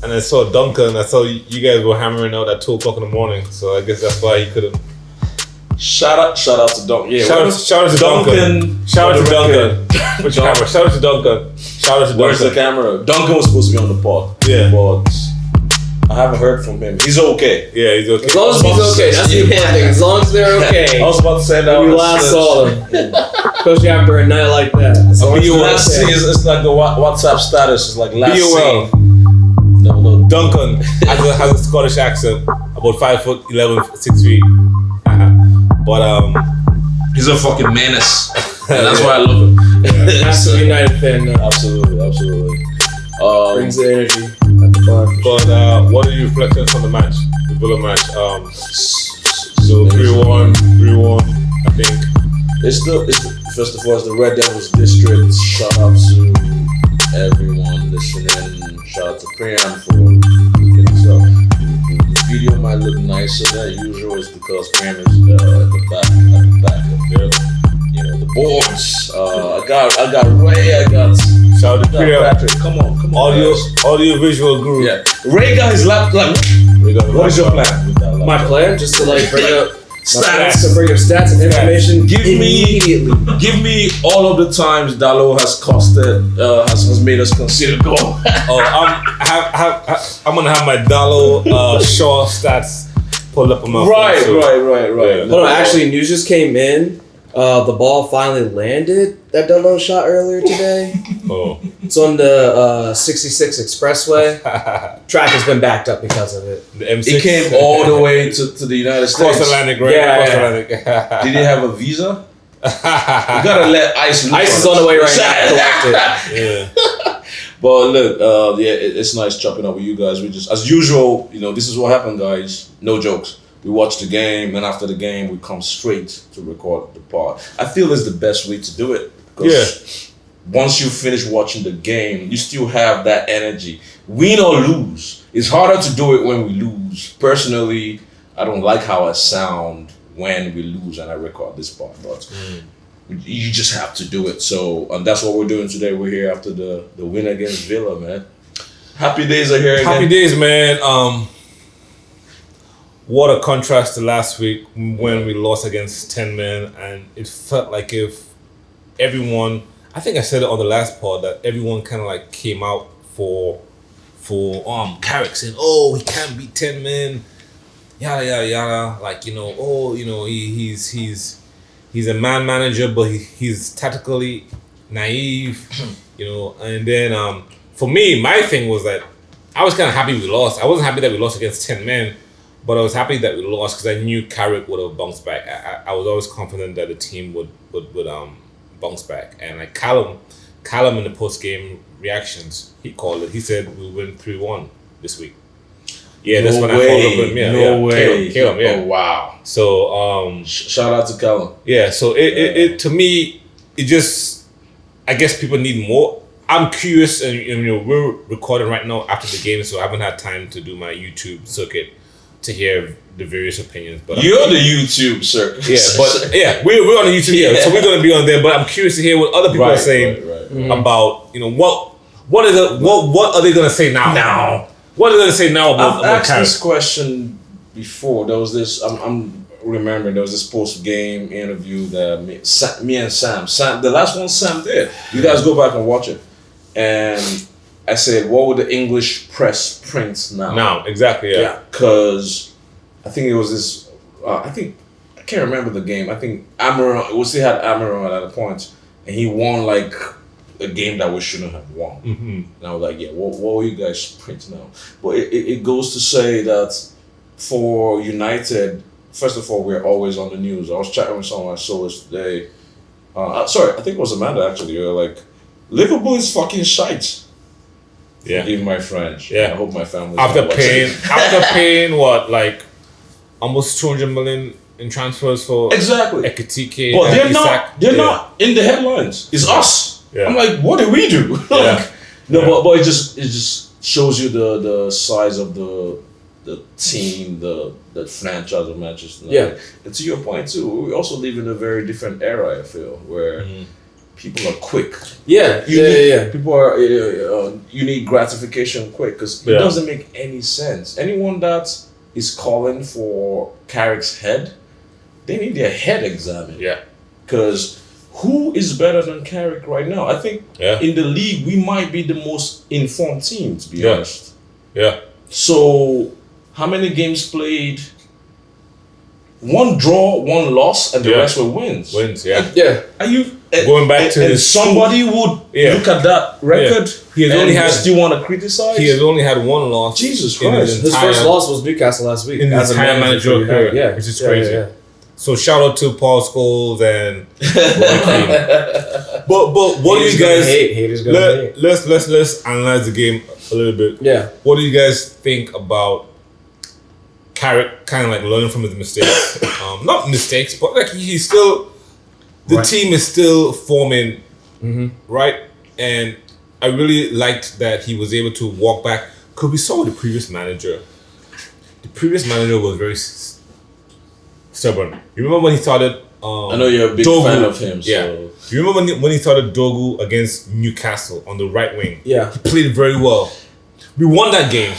and I saw Duncan. I saw you guys were hammering out at 2:00 in the morning. So I guess that's why he couldn't. Shout out to Duncan. Yeah, Shout out to Duncan. Shout out to Duncan. Which camera? Shout out to Duncan. Shout out to Duncan. Where's the camera? Duncan was supposed to be on the pod. Yeah. But I haven't heard from him. He's okay. Yeah, he's okay. As long as he's okay, that's the important thing. As long as they're okay. I was about to say that. We last saw them. Especially after a night like that. As long as Be they're well. okay. It's like the WhatsApp status. It's like last Be well. seen. No. Duncan has a Scottish accent, about 5'11", 6 feet. But He's a fucking menace. And that's why I love him. Massive United fan now. Absolutely. Brings the energy at the bar. But what are your reflections on the match, the Villa match? So 3-1, I think. It's first of all, it's the Red Devils District. Shout out to everyone listening. Shout out to Priam for looking this up. The video might look nicer than usual. It's because Priam is at the back of the boards. I got Ray. I got Shout out to Priam. Patrick. Come on. Audio visual group. Yeah. Ray got his laptop. What is your plan with that laptop? My plan, just to bring up Stats. to bring up stats and information. Give immediately. me all of the times Dalot has made us consider goal. I'm gonna have my Dallo Shaw stats pulled up on my phone. Right. Yeah. Hold on, actually, news just came in. The ball finally landed that Delo shot earlier today. Oh. It's on the 66 Expressway. Traffic has been backed up because of it. The M6. It came all the way to the United States. Cross Atlantic, right? Yeah, Cross yeah. Atlantic. Did he have a visa? You gotta let Ice loose. Ice is on the way right now. Collect it. Yeah. But look, it's nice chopping up with you guys. We just, as usual, this is what happened, guys. No jokes. We watch the game, and after the game, we come straight to record the pod. I feel it's the best way to do it. Because once you finish watching the game, you still have that energy. Win or lose. It's harder to do it when we lose. Personally, I don't like how I sound when we lose and I record this pod. But you just have to do it. So, and that's what we're doing today. We're here after the win against Villa, man. Happy days are here again. Happy days, man. What a contrast to last week when we lost against 10 men, and it felt like if everyone, I think I said it on the last pod, that everyone kind of like came out for Carrick saying, oh, he can't beat 10 men, yada yada yada, like he's a man manager, but he's tactically naive, and then for me, my thing was that I was kind of happy we lost. I wasn't happy that we lost against 10 men, but I was happy that we lost because I knew Carrick would have bounced back. I was always confident that the team would bounce back. And like Callum in the post game reactions, he called it. He said we'll win 3-1 this week. Yeah, that's when I followed up with him. Yeah, no way. Caleb, yeah. Oh wow. So shout out to Callum. Yeah. So it to me, it just, I guess people need more. I'm curious, and we're recording right now after the game, so I haven't had time to do my YouTube circuit to hear the various opinions. But you're the YouTube circuit. Yeah, but we're on the YouTube, so we're gonna be on there. But I'm curious to hear what other people are saying about what are they gonna say now? What are they gonna say now about I've asked Carrick? this question before. There was this. I'm remembering there was this post game interview that me and Sam. The last one Sam did. You guys go back and watch it. And I said, what would the English press print now? Now, exactly, yeah. Because I think it was this, I can't remember the game. I think Amaron, we still had Amaron at a point, and he won like a game that we shouldn't have won. Mm-hmm. And I was like, what will you guys print now? But it goes to say that for United, first of all, we're always on the news. I was chatting with someone I saw today. Sorry, I think it was Amanda actually. You're like, Liverpool is fucking shite. Yeah. Forgive my French. Yeah. I hope my family. After paying what, like almost 200 million in transfers for exactly Ekitike, but they're not in the headlines. It's us. Yeah. I'm like, what did we do? But it just shows you the size of the team, the franchise of Manchester United. And to your point too, we also live in a very different era. I feel where people are quick. Yeah, People are you need gratification quick because it doesn't make any sense. Anyone that is calling for Carrick's head, they need their head examined. Yeah. Because who is better than Carrick right now? I think in the league we might be the most informed team, to be honest. Yeah. So how many games played? One draw, one loss, and the rest were wins. Wins, yeah. Yeah. Are you going back to his somebody would look at that record He has only had, still want to criticize? He has only had one loss. Jesus Christ. His first loss was Newcastle last week. In his entire managerial career. Yeah. Which is crazy. Yeah. So shout out to Paul Scholes and but what do you guys haters gonna hate. Let's analyze the game a little bit. Yeah. What do you guys think about Carrick kind of like learning from his mistakes? Not mistakes, but like he's still the team is still forming, right? And I really liked that he was able to walk back because we saw with the previous manager. The previous manager was very stubborn. You remember when he started? I know you're a big Dogu. fan of him. So. Yeah. You remember when he started Dogu against Newcastle on the right wing? Yeah. He played very well. We won that game,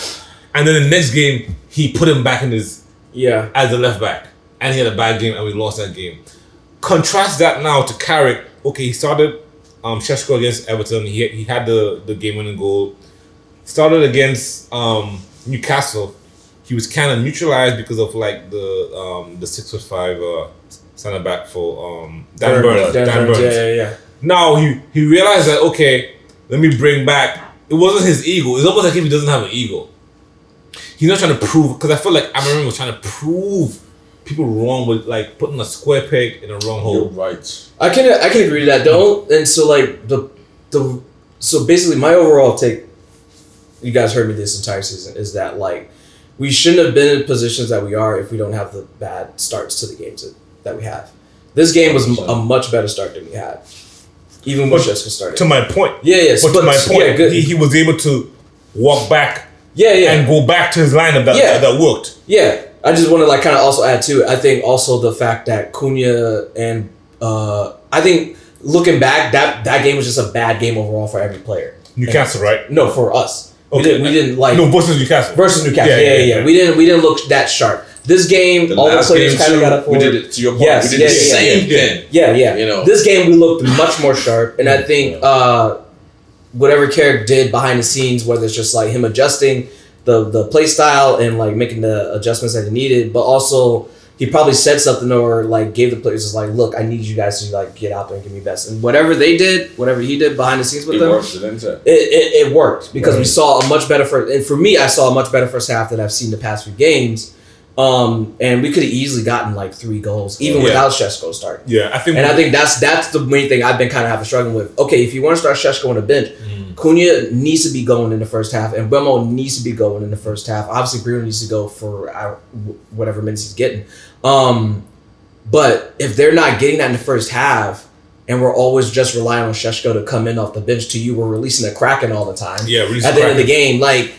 and then the next game he put him back in his as a left back, and he had a bad game, and we lost that game. Contrast that now to Carrick. Okay, he started Šeško against Everton. He had the game-winning goal. Started against Newcastle. He was kind of neutralized because of like the 6'5" center back for Dan Burns. Dan Burns. Yeah. Now he realized that okay, let me bring back. It wasn't his ego. It's almost like if he doesn't have an ego. He's not trying to prove, because I feel like Amarim was trying to prove people wrong with like putting a square peg in a wrong hole. You're right. I can agree to that. And so like so basically my overall take, you guys heard me this entire season, is that like we shouldn't have been in positions that we are if we don't have the bad starts to the games that we have. This game was a much better start than we had, even when Šeško started. To my point. Yeah. But to my point, he was able to walk back. And go back to his lineup that worked. Yeah. I just want to like kind of also add to it. I think also the fact that Cunha and I think looking back, that game was just a bad game overall for every player. Newcastle, right? No, for us. Okay. We didn't like versus Newcastle. Yeah. We didn't look that sharp. This game, all the players kind of got up forward. We did it to your point. We did the same thing. Yeah. You know, this game we looked much more sharp, and I think whatever Carrick did behind the scenes, whether it's just like him adjusting the play style and like making the adjustments that he needed, but also he probably said something or like gave the players just like, look, I need you guys to like get out there and give me best. And whatever he did behind the scenes with them, it worked because we saw a much better first. And for me, I saw a much better first half than I've seen the past few games. And we could have easily gotten like 3 goals even without Šeško starting. Yeah, I think that's the main thing I've been kind of having struggling with. Okay, if you want to start Šeško on the bench, Cunha needs to be going in the first half, and Mbeumo needs to be going in the first half. Obviously, Bruno needs to go for whatever minutes he's getting. But if they're not getting that in the first half, and we're always just relying on Šeško to come in off the bench to you, we're releasing a Kraken all the time. Yeah, at the end of the game, like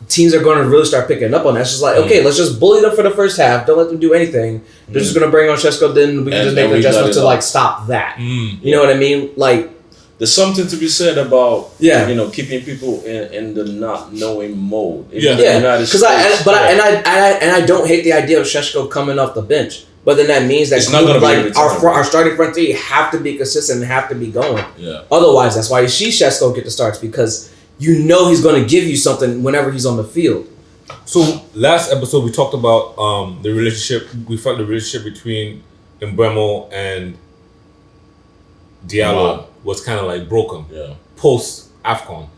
teams are going to really start picking up on that. It's just like, okay, let's just bully them for the first half. Don't let them do anything. They're just going to bring on Šeško. Then we can just make the adjustment to like stop that. You know what I mean? Like, there's something to be said about keeping people in the not knowing mode. Because I don't hate the idea of Šeško coming off the bench, but then that means that it's not gonna like our starting front three have to be consistent and have to be going. Yeah. Otherwise, that's why you see Šeško get the starts, because you know he's going to give you something whenever he's on the field. So last episode we talked about the relationship. We felt the relationship between Mbeumo and Diallo was kind of like broken. Yeah. Post AFCON,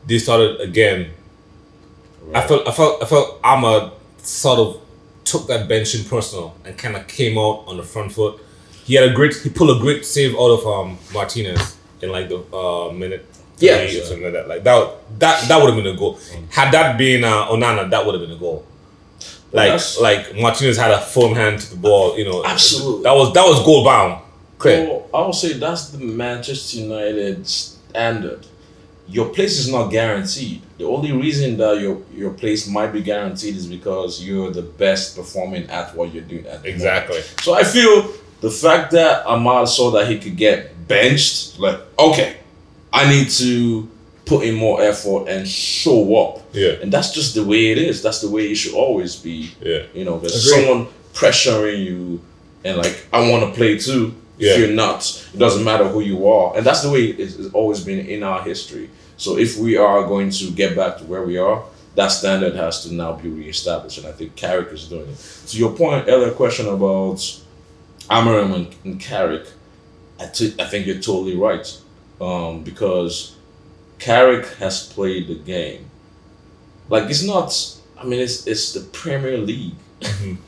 they started again. Right. I felt Ahmad sort of took that benching personal and kind of came out on the front foot. He pulled a great save out of Martinez in like the minute. Or something like that. Like that would have been a goal. Had that been Onana, that would have been a goal. Like Martinez had a firm hand to the ball. You know, absolutely. That was goal bound. Well, I would say that's the Manchester United standard. Your place is not guaranteed. The only reason that your place might be guaranteed is because you're the best performing at what you're doing. Exactly. So I feel the fact that Ahmad saw that he could get benched, like, okay, I need to put in more effort and show up. Yeah. And that's just the way it is. That's the way it should always be. Yeah. You know, there's Agreed. someone pressuring you and like, I want to play too. Yeah. If you're not, it doesn't matter who you are. And that's the way it's always been in our history. So if we are going to get back to where we are, that standard has to now be reestablished. And I think Carrick is doing it. To your point, earlier question about Amorim and Carrick, I think you're totally right. Because Carrick has played the game. Like, it's not, I mean, it's the Premier League. Mhm.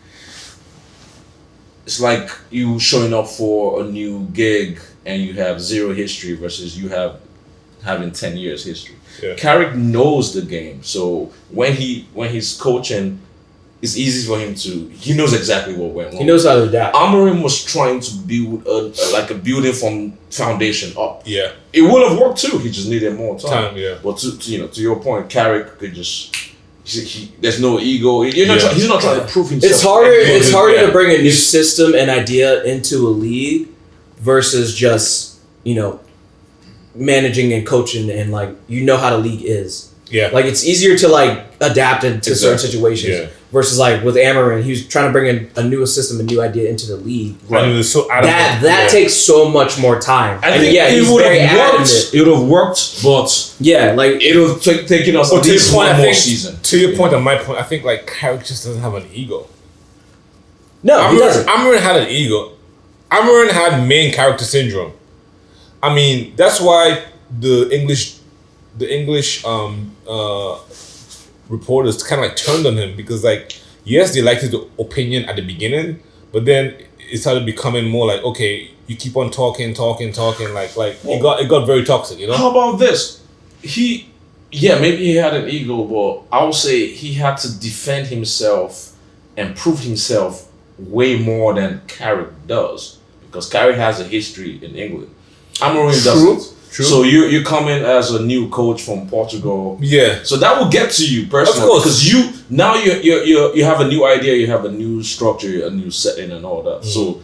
It's like you showing up for a new gig and you have zero history versus you having 10 years history. Yeah. Carrick knows the game. So when he's coaching, it's easy for him he knows exactly what went wrong. He knows how to adapt. Amorim was trying to build a building from foundation up. Yeah. It would have worked too. He just needed more time. Yeah. But to your point, Carrick could just there's no ego. He's not trying to prove himself. It's harder. It's harder Yeah. to bring a new system and idea into a league versus just managing and coaching and like how the league is. Yeah. Like it's easier to like adapt into certain situations Yeah. versus like with Amorim, he was trying to bring in a new system, a new idea into the league. And it was so adamant. That takes so much more time. I And think yeah, it he's would very have worked. adamant. It would have worked, but Yeah, like it would have taken us But at to your least point, one I more think, season. to your point and my point, I think like Carrick just doesn't have an ego. no, he doesn't. Amorim had an ego. Amorim had main character syndrome. I mean, that's why the English reporters kind of like turned on him because like yes, they liked his opinion at the beginning, but then it started becoming more like okay, you keep on talking, like it got very toxic, you know. How about this? Maybe he had an ego, but I would say he had to defend himself and prove himself way more than Carrick does because Carrick has a history in England. Amorim doesn't. True. So you come in as a new coach from Portugal. Yeah. So that will get to you personally, Of course. because you have a new idea, you have a new structure, a new setting, and all that. So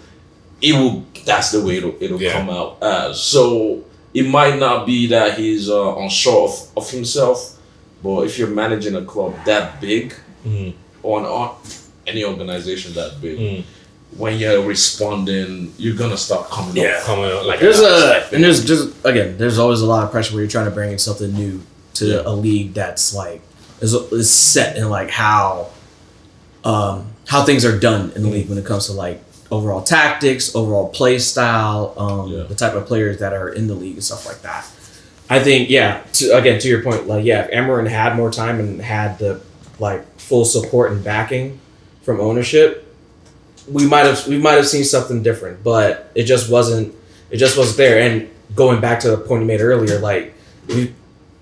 it will. That's the way it'll Yeah. come out as. So it might not be that he's unsure of himself, but if you're managing a club that big, or any organization that big, when you're responding, you're gonna start coming up. Coming out like There's always a lot of pressure where you're trying to bring in something new to a league that's like is set in like how things are done in the league when it comes to like overall tactics, overall play style, the type of players that are in the league and stuff like that. I think to your point, like if Amorim had more time and had the like full support and backing from ownership, we might have seen something different, but it just wasn't there. And going back to the point you made earlier, like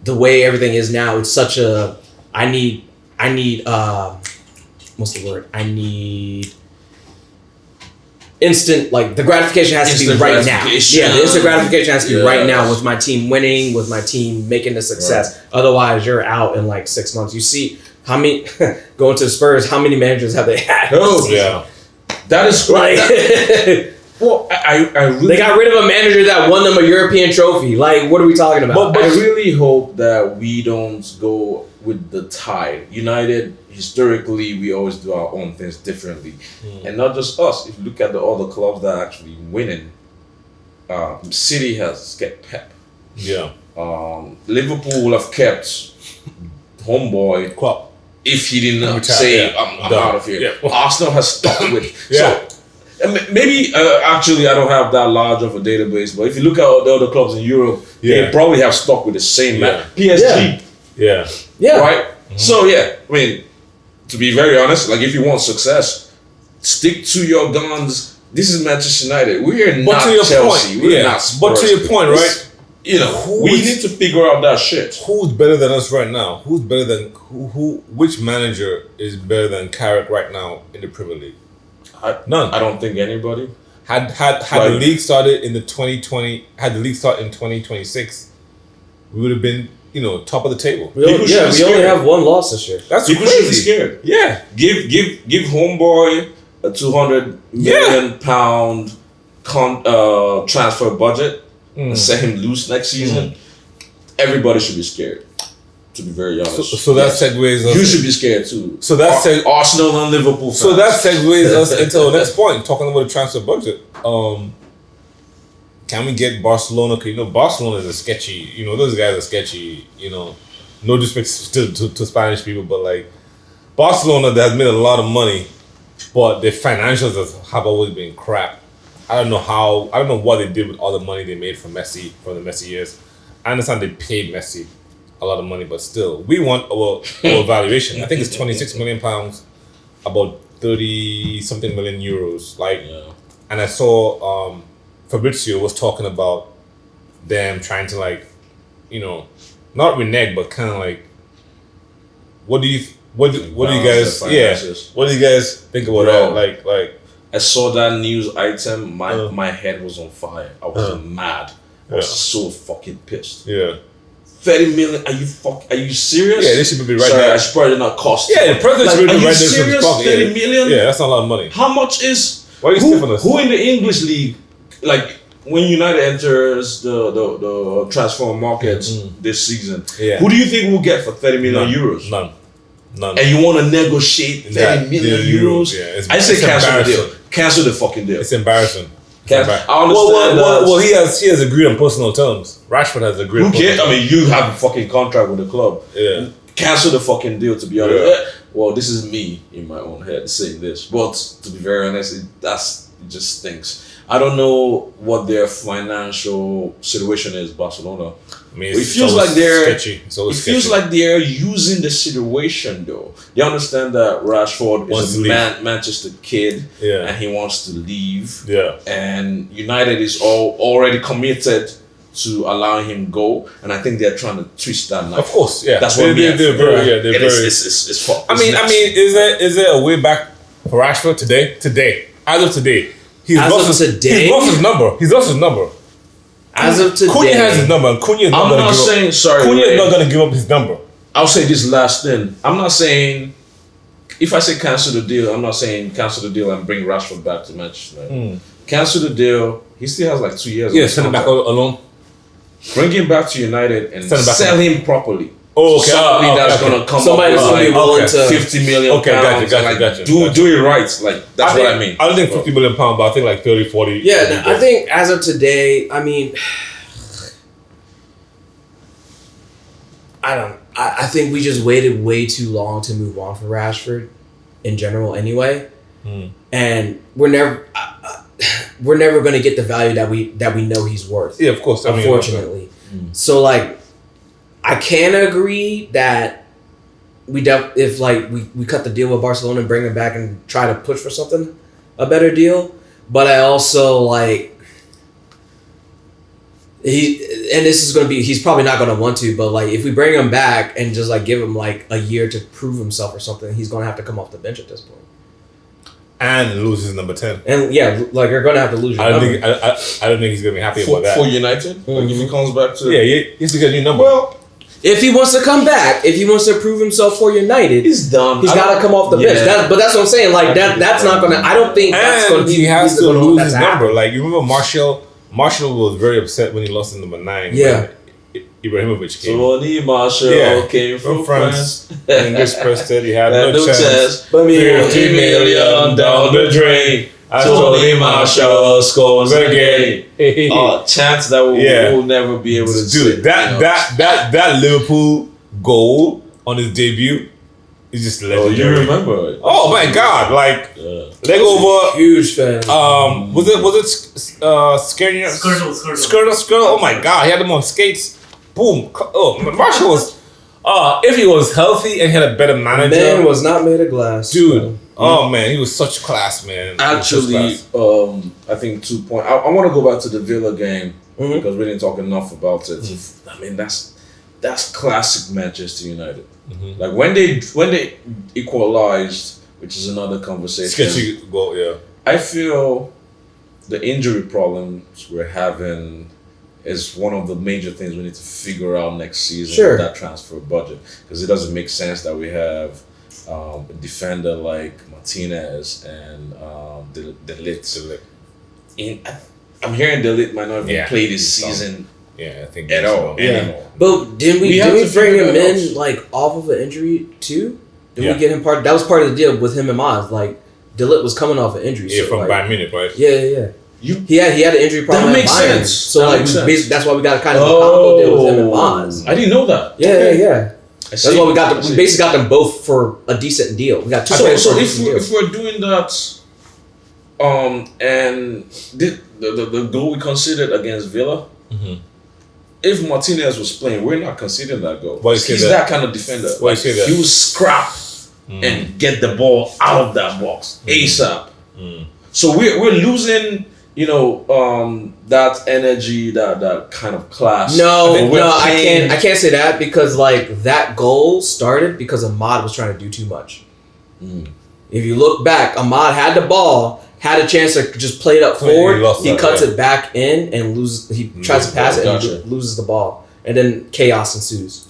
the way everything is now, it's such a I need what's the word? I need instant, like the gratification has to be Instant right now. gratification. Yeah, the instant gratification has to be right now Yes. with my team winning, with my team making a success. Otherwise, you're out in like 6 months. You see how many going to the Spurs? How many managers have they had? Oh, yeah. That is Like well, I really they got rid of a manager that won them a European trophy. Like, what are we talking about? But I really hope that we don't go with the tide. United, historically, we always do our own things differently. And not just us. If you look at the other clubs that are actually winning, City has kept Pep. Yeah. Liverpool will have kept Homeboy Klopp. if he didn't Retire, say, yeah. I'm Done. out of here. Yeah. Arsenal has stuck with Yeah. So, maybe actually I don't have that large of a database, but if you look at the other clubs in Europe, they Yeah. probably have stuck with the same man. Yeah. PSG, Yeah. yeah, right? So I mean, to be very honest, like if you want success, stick to your guns. This is Manchester United. We are But not to your Chelsea. point, We're yeah. not Spurs. But to your point, This- right? Who we is- need to figure out that shit. Who's better than us right now? Who's better than which manager is better than Carrick right now in the Premier League? None. I don't think anybody. Had the league started in the 2020, had the league started in 2026, we would have been, top of the table. we only scared. have one loss this year. That's People should be crazy. scared. Yeah. Give Homeboy a £200 million transfer budget and set him loose next season, everybody should be scared. To be very honest. So that segues us. You should be scared too. So that Arsenal and Liverpool fans. So that segues us into the next point, talking about the transfer budget. Can we get Barcelona? Because Barcelona is a sketchy. Those guys are sketchy. No disrespect to Spanish people, but like Barcelona, that has made a lot of money, but their financials have always been crap. I don't know what they did with all the money they made from the Messi years. I understand they paid Messi a lot of money, but still, we want our valuation. I think it's £26 million, about 30-something million euros. And I saw Fabrizio was talking about them trying to not renege, but kind of like, what do you guys think about that? Like, I saw that news item. My head was on fire. I was mad. I was so fucking pissed. Yeah. 30 million? Are you serious? Yeah, they should be right Sorry, there. I should probably not cost. Yeah, the president should be right there. Serious? 30 million? Yeah, that's not a lot of money. How much is? Why are you stiffing us? Who in the English league, like when United enters the transfer market this season? Yeah. Who do you think will get for 30 million euros? None. And you want to negotiate 30 million euros? Yeah, I say cancel the deal. Cancel the fucking deal. It's embarrassing. I understand. Well, he has agreed on personal terms. Rashford has agreed. Who cares? I mean, you have a fucking contract with the club. Yeah. Cancel the fucking deal. To be honest, well, this is me in my own head saying this, but to be very honest, it just stinks. I don't know what their financial situation is, Barcelona. I mean, it feels like they're sketchy. Feels like they're using the situation though. They understand that Rashford is a Manchester kid, and he wants to leave. Yeah, and United is already committed to allowing him go, and I think they're trying to twist that knife. Of course, yeah, that's what they're very. It's fucked. I mean, is there a way back for Rashford today? As of today. He's lost his number. As of today, Cunha has his number. Cunha is not going to give up his number. I'll say this last thing. I'm not saying if I say cancel the deal, I'm not saying cancel the deal and bring Rashford back to Manchester. Cancel the deal. He still has like 2 years. Yeah, send him back alone. Bring him back to United and sell him properly. Oh, okay. Somebody that's gonna come somebody up with that's willing to 50 million pounds. Gotcha. Do it right. Like that's what I mean. I don't think 50 million pounds, but I think like 30, 40. Yeah, I think as of today, I mean, I think we just waited way too long to move on from Rashford, in general, anyway. And we're never going to get the value that we know he's worth. Yeah, of course. Unfortunately, so like. I can agree that if we cut the deal with Barcelona and bring him back and try to push for a better deal, but I also like he's probably not going to want to, but like if we bring him back and just like give him like a year to prove himself or something, he's going to have to come off the bench at this point. And lose his number 10. And yeah, like you're going to have to lose your number. I don't think he's going to be happy about that. For United? Like if he comes back to... Yeah, he has to get a new number. Well... If he wants to come back, if he wants to prove himself for United, he's done. He's got to come off the bench. But that's what I'm saying. Like that's not gonna. I don't think that's gonna be. He has to lose his number. Like you remember, Martial was very upset when he lost in number 9. Yeah. Ibrahimovic came. Tony Martial came from France. English president. He had no chance. But 50 million down the drain. Tony Martial scores again. Chance that we'll never be able to do. That Liverpool goal on his debut is just legendary. Oh, you remember it? Oh my God! Like leg over. Huge fan. Was it Skirtle? Oh my God! He had them on skates. Boom! Oh, Martial was. If he was healthy and he had a better manager, man was not made of glass, dude. So. Oh man, he was such class, man. Actually, I think 2 points. I want to go back to the Villa game because we didn't talk enough about it. I mean, that's classic Manchester United. Like when they equalized, which is another conversation. Sketchy goal, yeah. I feel the injury problems we're having is one of the major things we need to figure out next season with that transfer budget, because it doesn't make sense that we have a defender like Martinez and De Ligt. I'm hearing the Lit might not even Yeah. play this He's done. season Yeah, I think at all Yeah. anymore. But didn't we have to bring figure him that in out. like off of an injury too? Didn't Yeah. we get him part? That was part of the deal with him and Maz. Like Delit was coming off an injury. Yeah, so, from like, Bayern Munich, right? Yeah. You He had an injury problem. That makes at Bayern. sense. So That like makes sense. basically, that's why we got kind of a combo deal with him and Maz. I didn't know that. Yeah. I That's see. why we got I them. see. We basically got them both for a decent deal. We got two. So, players so for a if, decent we, deal. if we're doing that, and the goal we considered against Villa, if Martinez was playing, we're not considering that goal. Why you say He's that? that kind of defender. Why you say that? He will scrap and get the ball out of that box ASAP. So we're losing, that energy, that kind of class. No, We're I playing- can't say that because like that goal started because Ahmad was trying to do too much. If you look back, Ahmad had the ball, had a chance to just play it up Yeah, he forward. lost He that, cuts yeah. it back in and he tries to pass it Gotcha. and loses the ball, and then chaos ensues.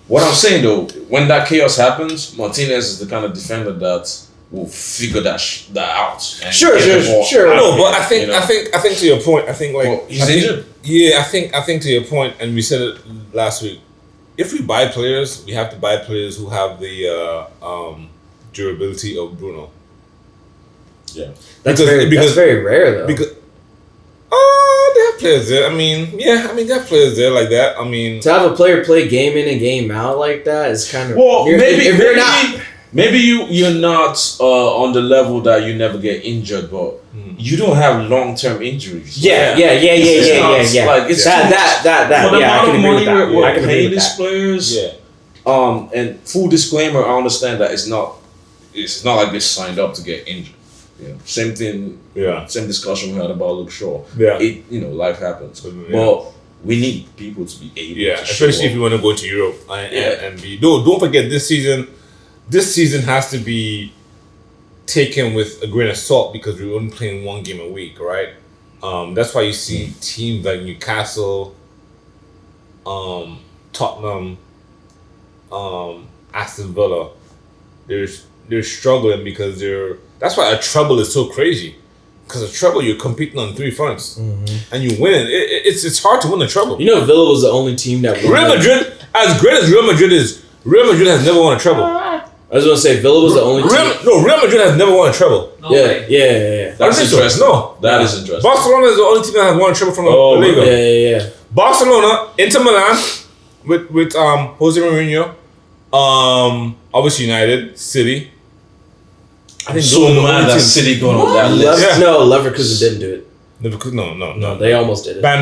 What I'm saying though, when that chaos happens, Martinez is the kind of defender that will figure that out. And Sure. get the ball out No, of but it, I think you know? I think to your point, I think like Well, he's I think- injured. Yeah, I think to your point, and we said it last week. If we buy players, we have to buy players who have the durability of Bruno. Yeah. That's Because- very rare though. Because they have players there. They have players there like that. I mean, to have a player play game in and game out like that is kind of Well, maybe if you're not. maybe you're not on the level that you never get injured, but you don't have long-term injuries. Yeah. Like, it's that too much. that For the yeah, I amount can of agree money with that. we're I can agree paying with these that. players. yeah. And full disclaimer, I understand that it's not like they signed up to get injured. Same thing. Yeah. Same discussion we had about Luke Shaw. Yeah. Life happens. Yeah. But we need people to be able. Yeah, to especially if show you want to go to Europe Yeah. and be. Don't forget this season. This season has to be taken with a grain of salt because we're only playing one game a week, right? That's why you see teams like Newcastle, Tottenham, Aston Villa. They're struggling because That's why a treble is so crazy. Because a treble, you're competing on three fronts, and you win. It's hard to win a treble. You know, Villa was the only team that won. Real Madrid, as great as Real Madrid is, Real Madrid has never won a treble. I was gonna say Villa was the only team. Real Madrid has never won a treble. No way. Yeah. That's I think so. interesting. No. That is interesting. Barcelona is the only team that has won a treble from Oh, the Liga. Yeah. Barcelona, Inter Milan, with Jose Mourinho, obviously United, City. I think so those are the mad only that teams. City going on that list. Yeah. No, Leverkusen didn't do it. Liverpool- No. They almost did it. Bayern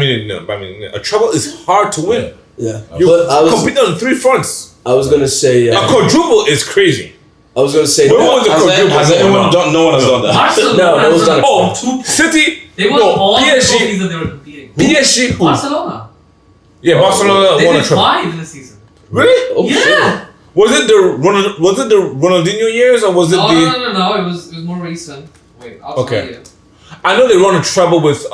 Munich. A treble is hard to win. Yeah. You're But competing on three fronts. I was gonna say. A quadruple is crazy. I was gonna say. When was the Has quadruple? anyone done? No one has done that. Barcelona No, that was has done- won Oh, two. City. They won no, all the PSG. trophies that they were competing. PSG. Who? Barcelona. Yeah, Barcelona They won a did treble. 5 in the season. Really? Oh, shit. Yeah. Was it the Ronaldinho years or was it No, the? no. It was more recent. Wait, I'll Okay. tell you. I know they won a treble with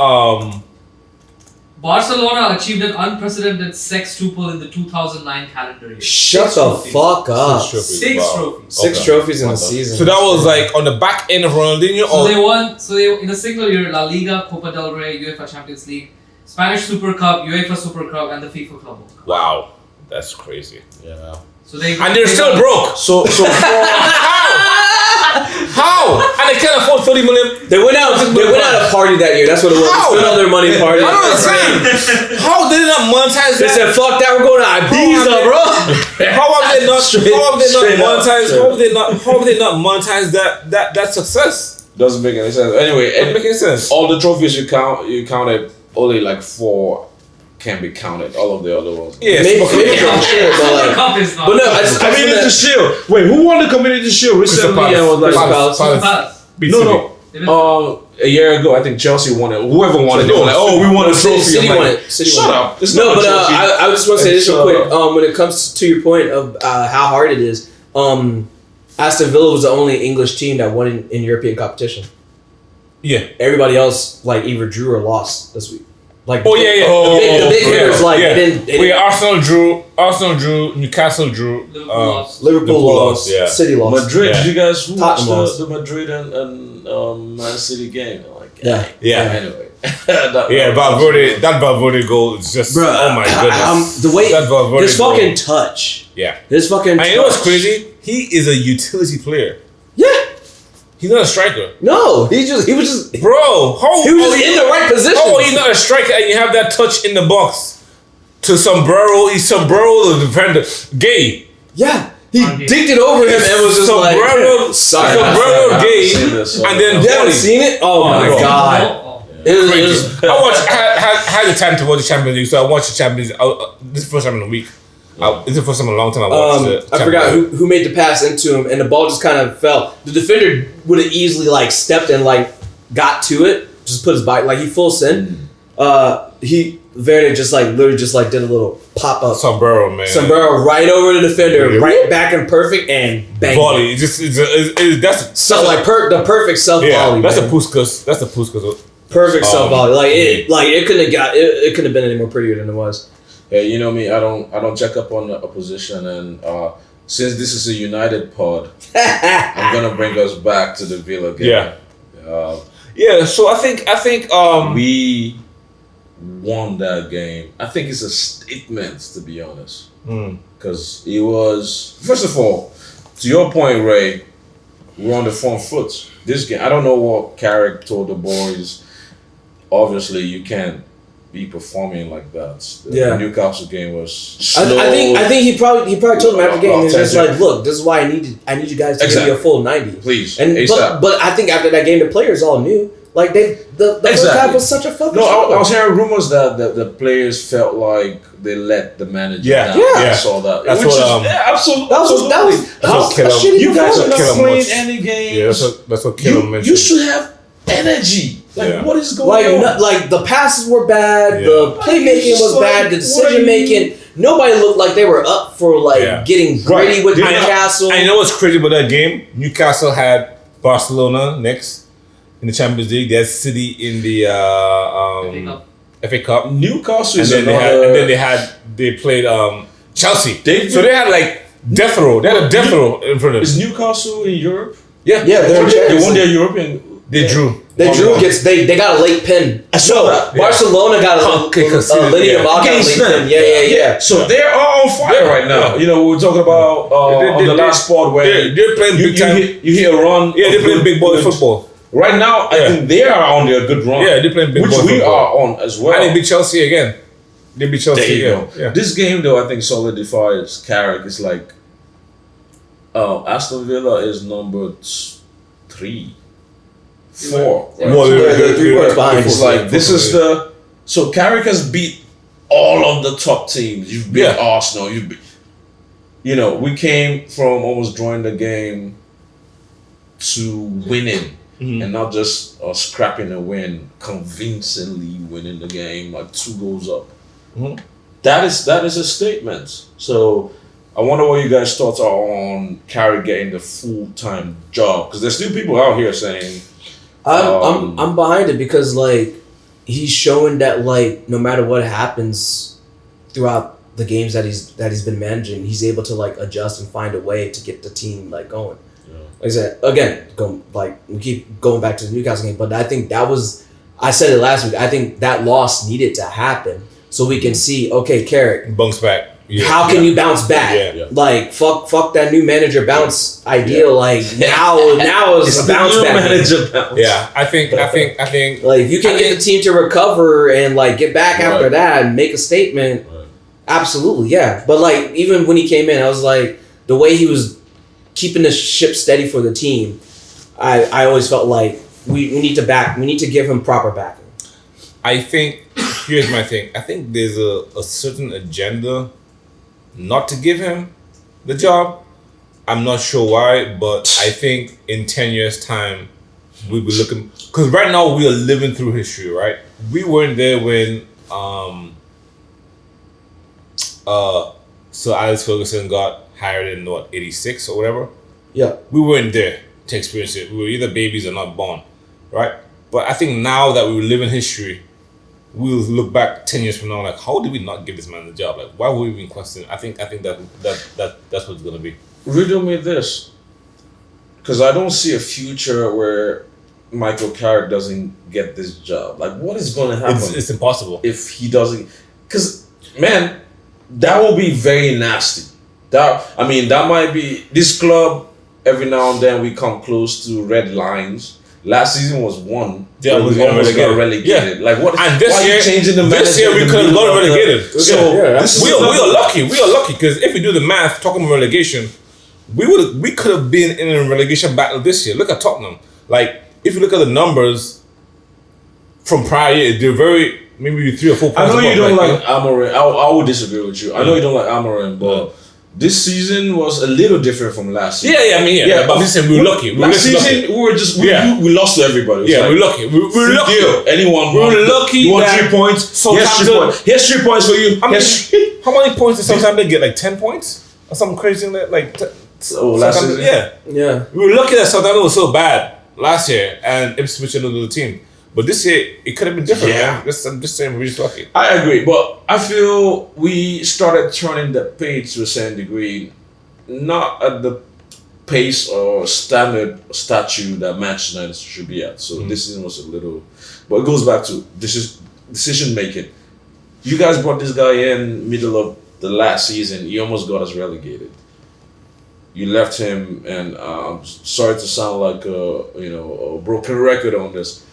Barcelona achieved an unprecedented sextuple in the 2009 calendar year. Shut Six the trophies. fuck up. Six Wow. trophies. Six Okay. trophies in a What the- season. So that was like on the back end of Ronaldinho. So Or they won. So they in a single year La Liga, Copa del Rey, UEFA Champions League, Spanish Super Cup, UEFA Super Cup, and the FIFA Club World Cup. wow, that's crazy. Yeah. So they And they're still broke. So How? And they can't afford 30 million. They went out a party that year. That's what it was. How? They spent all their money party. I don't understand. How did they not monetize They that? said, "Fuck that, we're going to Ibiza, bro." How have they not? How have they Straight not up. monetized? How have they not monetized that success? doesn't make any sense. Anyway, Doesn't make any sense. all the trophies you counted, only like 4 can be counted. All of the other ones. Yeah, Maybe- Super Cup. maybe- Yeah, sure, but Super like- Cup is not. But no, I just Community Shield. Wait, who won the Community Shield recently? Palace. And was like, Palace. Super Palace. Beat no, City. no. They've been- A year ago, I think Chelsea won it. Whoever won it, they were like, "Oh, we won a trophy." City I'm won like, it. City Shut won it. up! It's No, not but a trophy. I just want to say this It's, real quick. When it comes to your point of how hard it is, Aston Villa was the only English team that won in European competition. Yeah. Everybody else like either drew or lost this week. Like Oh yeah. the big hitters like yeah. they didn't. Wait, Arsenal drew. Newcastle drew. Liverpool lost. Liverpool lost. yeah. City lost. Madrid. Yeah. Did you guys watch Tottenham lost. the Madrid and Man City game? Like, Yeah. Yeah. Anyway, That Valverde goal is just oh my goodness. The way that Valverde his fucking touch. Yeah. His fucking touch. And you know what's crazy? He is a utility player. Yeah. He's not a striker. No, he was just Bro, he was just in the right position. Oh, he's not a striker and you have that touch in the box to sombrero. He's sombrero the defender. Gay. Yeah. He dicked it over him and was just sombrero gay. And then you haven't seen it? Oh my god. It was I had the time to watch the Champions League, so I watched the Champions League. This is the first time in a week. This is the first time in a long time I watched it. I forgot who made the pass into him, and the ball just kind of fell. The defender would have easily like stepped and like got to it, just put his body like he full send. Verde just like literally just like did a little pop up sombrero right over the defender, right back in perfect and bang. Volley, that's the perfect self volley. That's a Puskas. That's a Puskas. Perfect self volley. It couldn't have it couldn't have been any more prettier than it was. Yeah, you know me. I don't check up on the opposition, and since this is a United pod, I'm gonna bring us back to the Villa game. Yeah. So I think we won that game. I think it's a statement, to be honest, because it was, first of all, to your point, Ray, we're on the front foot. This game, I don't know what Carrick told the boys. Obviously, you can't be performing like that. The Newcastle game was slow. I think he probably told him after the game. He's just like, look, this is why I need you guys to give me a full 90, please. And but I think after that game, the players all knew. Like the first half was such a fucking. No, I was hearing rumors that the players felt like they let the manager down. I saw that. That's absolutely. That was you guys are not playing any games. Yeah, that's what Killer mentioned. You should have energy. What is going on? Like the passes were bad, the playmaking was bad, the decision making. Nobody looked like they were up for getting gritty with Newcastle. I know what's crazy about that game. Newcastle had Barcelona next in the Champions League. They had City in the FA Cup. Newcastle is and then they played Chelsea. So they had like death row. They had a death row in front of them. Is Newcastle in Europe? Yeah, they won their European. They drew. They got a late pin. I saw that. Barcelona got a late pin. Yeah. So they're all on fire right now. You know, we were talking about on the last spot where they're playing big time. You hear a run. Yeah, they're playing big boy football. Right now, I think they are on their good run. Yeah, they're playing big boy football. Which we are on as well. And they beat Chelsea again. They beat Chelsea again. Yeah. This game, though, I think solidifies Carrick. It's like Aston Villa is number 3. 4. Right? Well, they're 3 points behind. It's like this is the so Carrick has beat all of the top teams. You've beat Arsenal. We came from almost drawing the game to winning, and not just scrapping a win, convincingly winning the game, like 2 goals up. That is a statement. So I wonder what you guys' thoughts are on Carrick getting the full-time job, because there's still people out here saying. I'm behind it because like he's showing that like no matter what happens throughout the games that he's been managing, he's able to like adjust and find a way to get the team like going. Like I said, again, we keep going back to the Newcastle game, but I think I said it last week. I think that loss needed to happen so we can see, okay, Carrick bounce back. Yeah. How can you bounce back? Yeah. Like fuck that new manager bounce idea. Like now is a bounce back. Manager bounce. Yeah, I think like if you can get the team to recover and like get back after that and make a statement. Right. Absolutely, yeah. But like even when he came in, I was like the way he was keeping the ship steady for the team. I always felt like we need to give him proper backing. I think here's my thing. I think there's a certain agenda not to give him the job. I'm not sure why, but I think in 10 years' time, we'll be looking... Because right now, we are living through history, right? We weren't there when Sir Alex Ferguson got hired in, 86 or whatever? Yeah. We weren't there to experience it. We were either babies or not born, right? But I think now that we live in history, we'll look back 10 years from now, like, how did we not give this man the job? Like, why would we even question? I think that's what it's gonna be. Riddle me this, because I don't see a future where Michael Carrick doesn't get this job? Like, what is going to happen It's impossible. if he doesn't? Because, man, that will be very nasty. That might be this club. Every now and then we come close to red lines. Last season was one. Yeah, we almost got relegated. Yeah. Like what? And this why year, are you changing the manager? this year we could have got relegated. So this is we are lucky. We are lucky because if we do the math, talking about relegation, we could have been in a relegation battle this year. Look at Tottenham. Like if you look at the numbers from prior year, they're maybe 3 or 4 points. I know you don't above, like Amorim. I would disagree with you. I know you don't like Amorim, but this season was a little different from last season. Yeah. But this season we were lucky. Last season we lost to everybody. We're lucky. We're lucky. Deal. Anyone? We're lucky. You want that 3 points? Southampton- Here's 3 points for you. How many points did Southampton get? Like 10 points or something crazy like. Last season. Yeah. We were lucky that Southampton was so bad last year and Ipswich another the team. But this year, it could have been different, man. I'm just saying, we're just lucky. I agree, but I feel we started turning the page to a certain degree, not at the pace or statue that Manchester United should be at. So this season was a little, but it goes back to decision making. You guys brought this guy in middle of the last season. He almost got us relegated. You left him, and I'm sorry to sound like a broken record on this.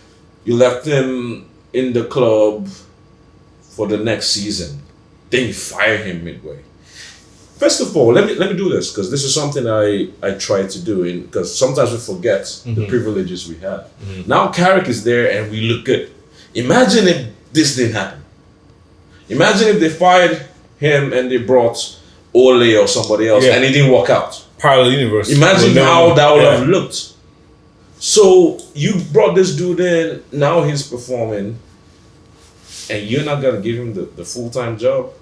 You left him in the club for the next season. Then you fire him midway. First of all, let me do this because this is something I try to do because sometimes we forget the privileges we have. Now Carrick is there and we look good. Imagine if this didn't happen. Imagine if they fired him and they brought Ole or somebody else and it didn't work out. Parallel universe. Imagine how that would have looked. So you brought this dude in, now he's performing, and you're not gonna give him the full-time job?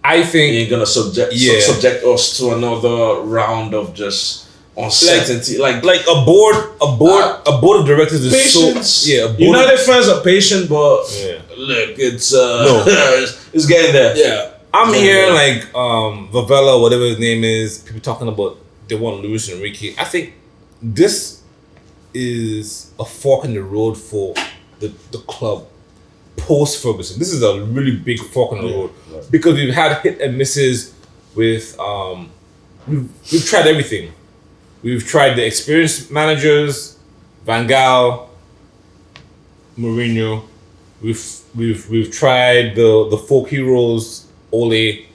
I think you're gonna subject us to another round of just uncertainty. Like a board of directors is patience. so United fans are patient, but look, it's it's getting there. Yeah. I'm hearing like Vavella, whatever his name is, people talking about they want Luis Enrique. I think this is a fork in the road for the club post Ferguson. This is a really big fork in the road because we've had hit and misses with we've tried everything. We've tried the experienced managers, Van Gaal, Mourinho. We've tried the folk heroes, Ole.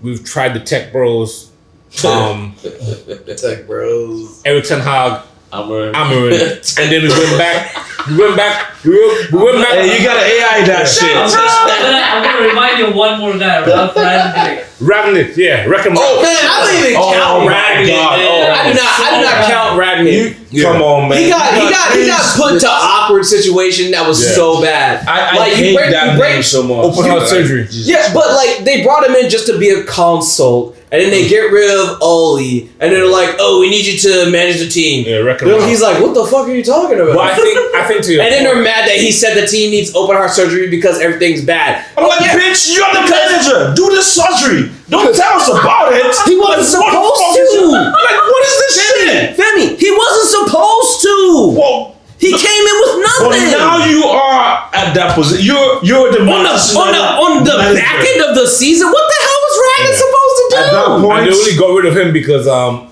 We've tried the tech bros, Tech bros. Eric Ten Hag. Amorim. And then we went back. Hey, you gotta AI that shit. I'm gonna remind you of one more guy, Ralph Rangnick. Ragnick, yeah, reckon. Oh man, I don't even count Ragnick. I do not count Ragnick. Come on, man. He got put to awkward situation that was so bad. I hate that name so much. Open heart surgery. Yeah, but like they brought him in just to be a consult, and then they get rid of Ole, and they're like, "Oh, we need you to manage the team." Yeah, reckon. He's like, "What the fuck are you talking about?" Well, I think to your and then they're mad that he said the team needs open heart surgery because everything's bad. I'm like, bitch, you're the manager. Do the surgery. Don't tell us about it. He wasn't supposed to. Like, what is this shit? Femi, he wasn't supposed to. Well, he came in with nothing. But now you are at that position. You're the on the back end of the season. What the hell was Ragnick supposed to do? At that point, and they only got rid of him because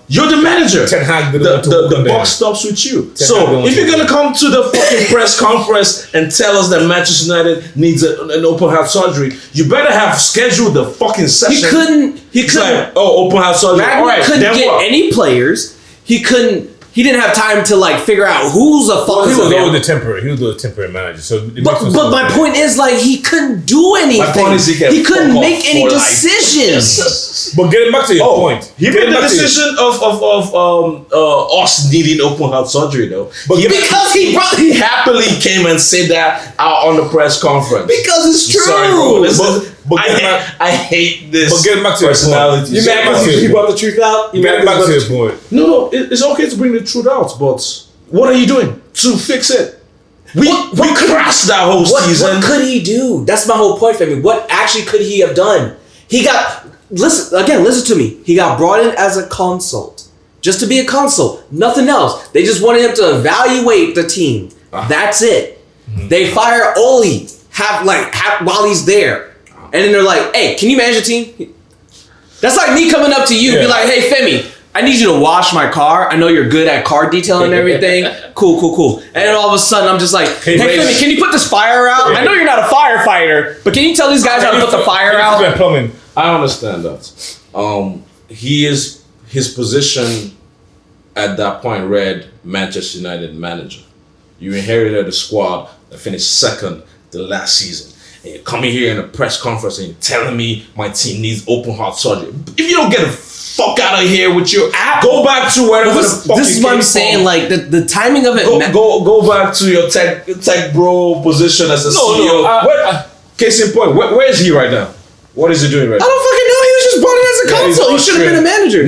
you're the manager. Ten Hag the buck stops with you. So if you're gonna come to the fucking press conference and tell us that Manchester United needs an open heart surgery, you better have scheduled the fucking session. He couldn't. Like, open heart surgery. Ragnick couldn't get any players. He didn't have time to like figure out who's a fuck. He was over the temporary. He was the temporary manager. So, but my point is like he couldn't do anything. My point is he couldn't make any decisions. But getting back to your point, he made the decision of us needing open heart surgery though. But because he happily came and said that out on the press conference. Because it's true. Sorry, bro. I hate this. But getting back to your personality. You mad because he brought the truth out? Getting back to your point. No, it's okay to bring the truth out, but what are you doing to fix it? We crashed that whole season. What could he do? That's my whole point, Femi. What actually could he have done? Listen to me. He got brought in as a consult. just to be a consul, nothing else. They just wanted him to evaluate the team. That's it. They fire Oli while he's there, and then they're like, "Hey, can you manage a team?" That's like me coming up to you, be like, "Hey, Femi, I need you to wash my car. I know you're good at car detailing and everything. Cool. And then all of a sudden, I'm just like, hey, Femi, can you put this fire out? I know you're not a firefighter, but can you tell these guys how to put the fire out?" Plumbing. I understand that. His position at that point read Manchester United manager. You inherited a squad that finished second the last season. And you're coming here in a press conference and you're telling me my team needs open heart surgery. If you don't get the fuck out of here with your go back to wherever the fuck this is what I'm saying, like the timing of it. Go back to your tech bro position as a CEO. Case in point, where is he right now? What is he doing right now? I don't fucking know. He was just brought in as a consul. He should have been a manager.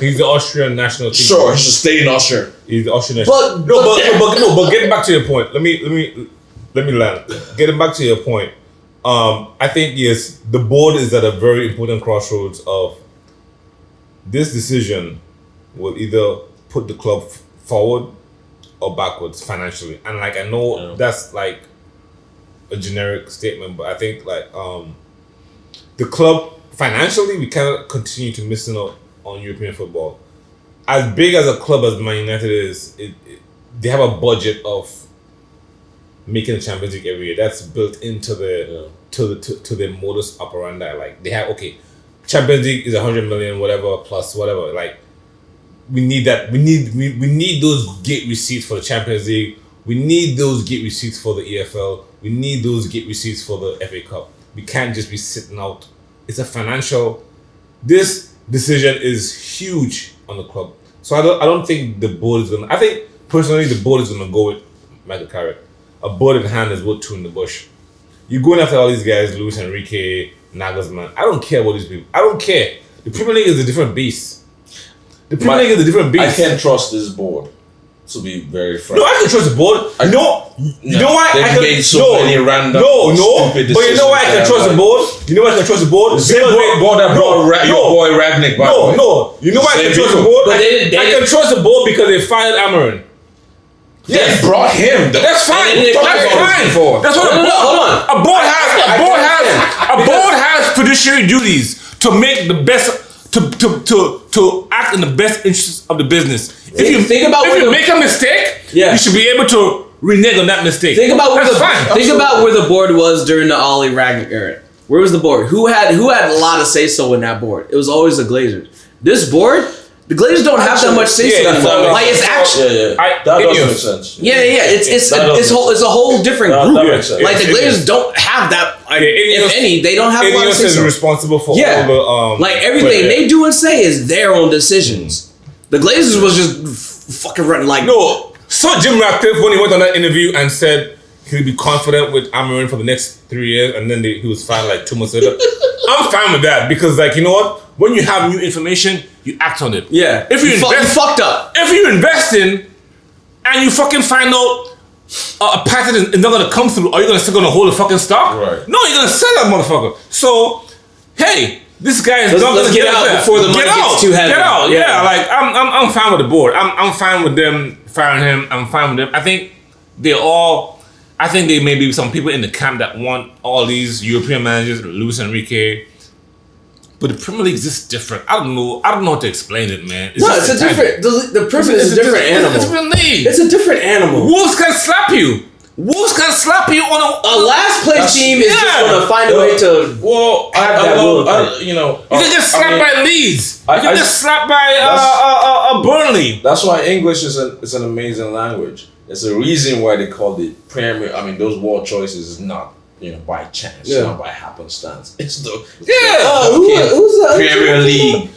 He's the Austrian national team. Sure, he should stay in Austria. He's the Austrian national team. But getting back to your point, let me land. Getting back to your point, I think yes, the board is at a very important crossroads of this decision will either put the club forward or backwards financially. And like I know that's like a generic statement, but I think like the club financially we cannot continue to miss out on European football. As big as a club as Man United is, they have a budget of making the Champions League every year. That's built into the to the modus operandi. Like they have Champions League is 100 million whatever plus whatever. Like we need that. We need those gate receipts for the Champions League. We need those gate receipts for the EFL. We need those gate receipts for the FA Cup. We can't just be sitting out. It's a financial. This decision is huge on the club. So I don't think the board is gonna. I think personally the board is gonna go with Michael Carrick. A bird in hand is worth two in the bush. You're going after all these guys, Luis Enrique, Nagelsmann. I don't care about these people. I don't care. The Premier League is a different beast. The Premier League is a different beast. I can't trust this board. To be very frank. No, I can trust the board. You know why I can made so many random stupid decisions. But you know why I can trust the board? You know why I can trust the board? The same board that brought your boy Ragnick back. No. You know why I can trust the board? I can trust the board because they fired Amarin. Yeah, they brought him. That's fine. That's fine. That's what hold on. A board has fiduciary duties to make the best to act in the best interest of the business. If you make a mistake, you should be able to renege on that mistake. Think about where the board was during the Ollie Ragnick era. Where was the board? Who had a lot of say so in that board? It was always the Glazers. This board, the Glazers don't have that much say so anymore. Like it's actually that doesn't make sense. It's a whole different group. Like the Glazers don't have that. If any, they don't have a lot of say so. Is responsible for all the like everything they do and say is their own decisions. The Glazers was just fucking running like So Jim Ratcliffe when he went on that interview and said he'd be confident with Amarin for the next 3 years, and then he was fine like 2 months later. I'm fine with that because like you know what? When you have new information, you act on it. Yeah. If you fucked up. If you invest in and you fucking find out a patent is not gonna come through, are you still gonna hold the fucking stock? Right. No, you're gonna sell that motherfucker. So, hey, this guy is not let's gonna get out before the money gets too heavy. Get out, yeah. Like I'm fine with the board. I'm fine with them firing him. I'm fine with them. I think there may be some people in the camp that want all these European managers, Luis Enrique. But the Premier League is just different. I don't know how to explain it, man. It's a different. The Premier is a different animal. It's a different league. It's a different animal. Wolves can slap you. Wolves can slap you on a last place team is just gonna find a way to. Well, you can get slapped by Leeds. You can get slapped by Burnley. That's why English is an amazing language. There's a reason why they call it Premier. I mean, those word choices is not by chance, not by happenstance. It's the who's the Premier League.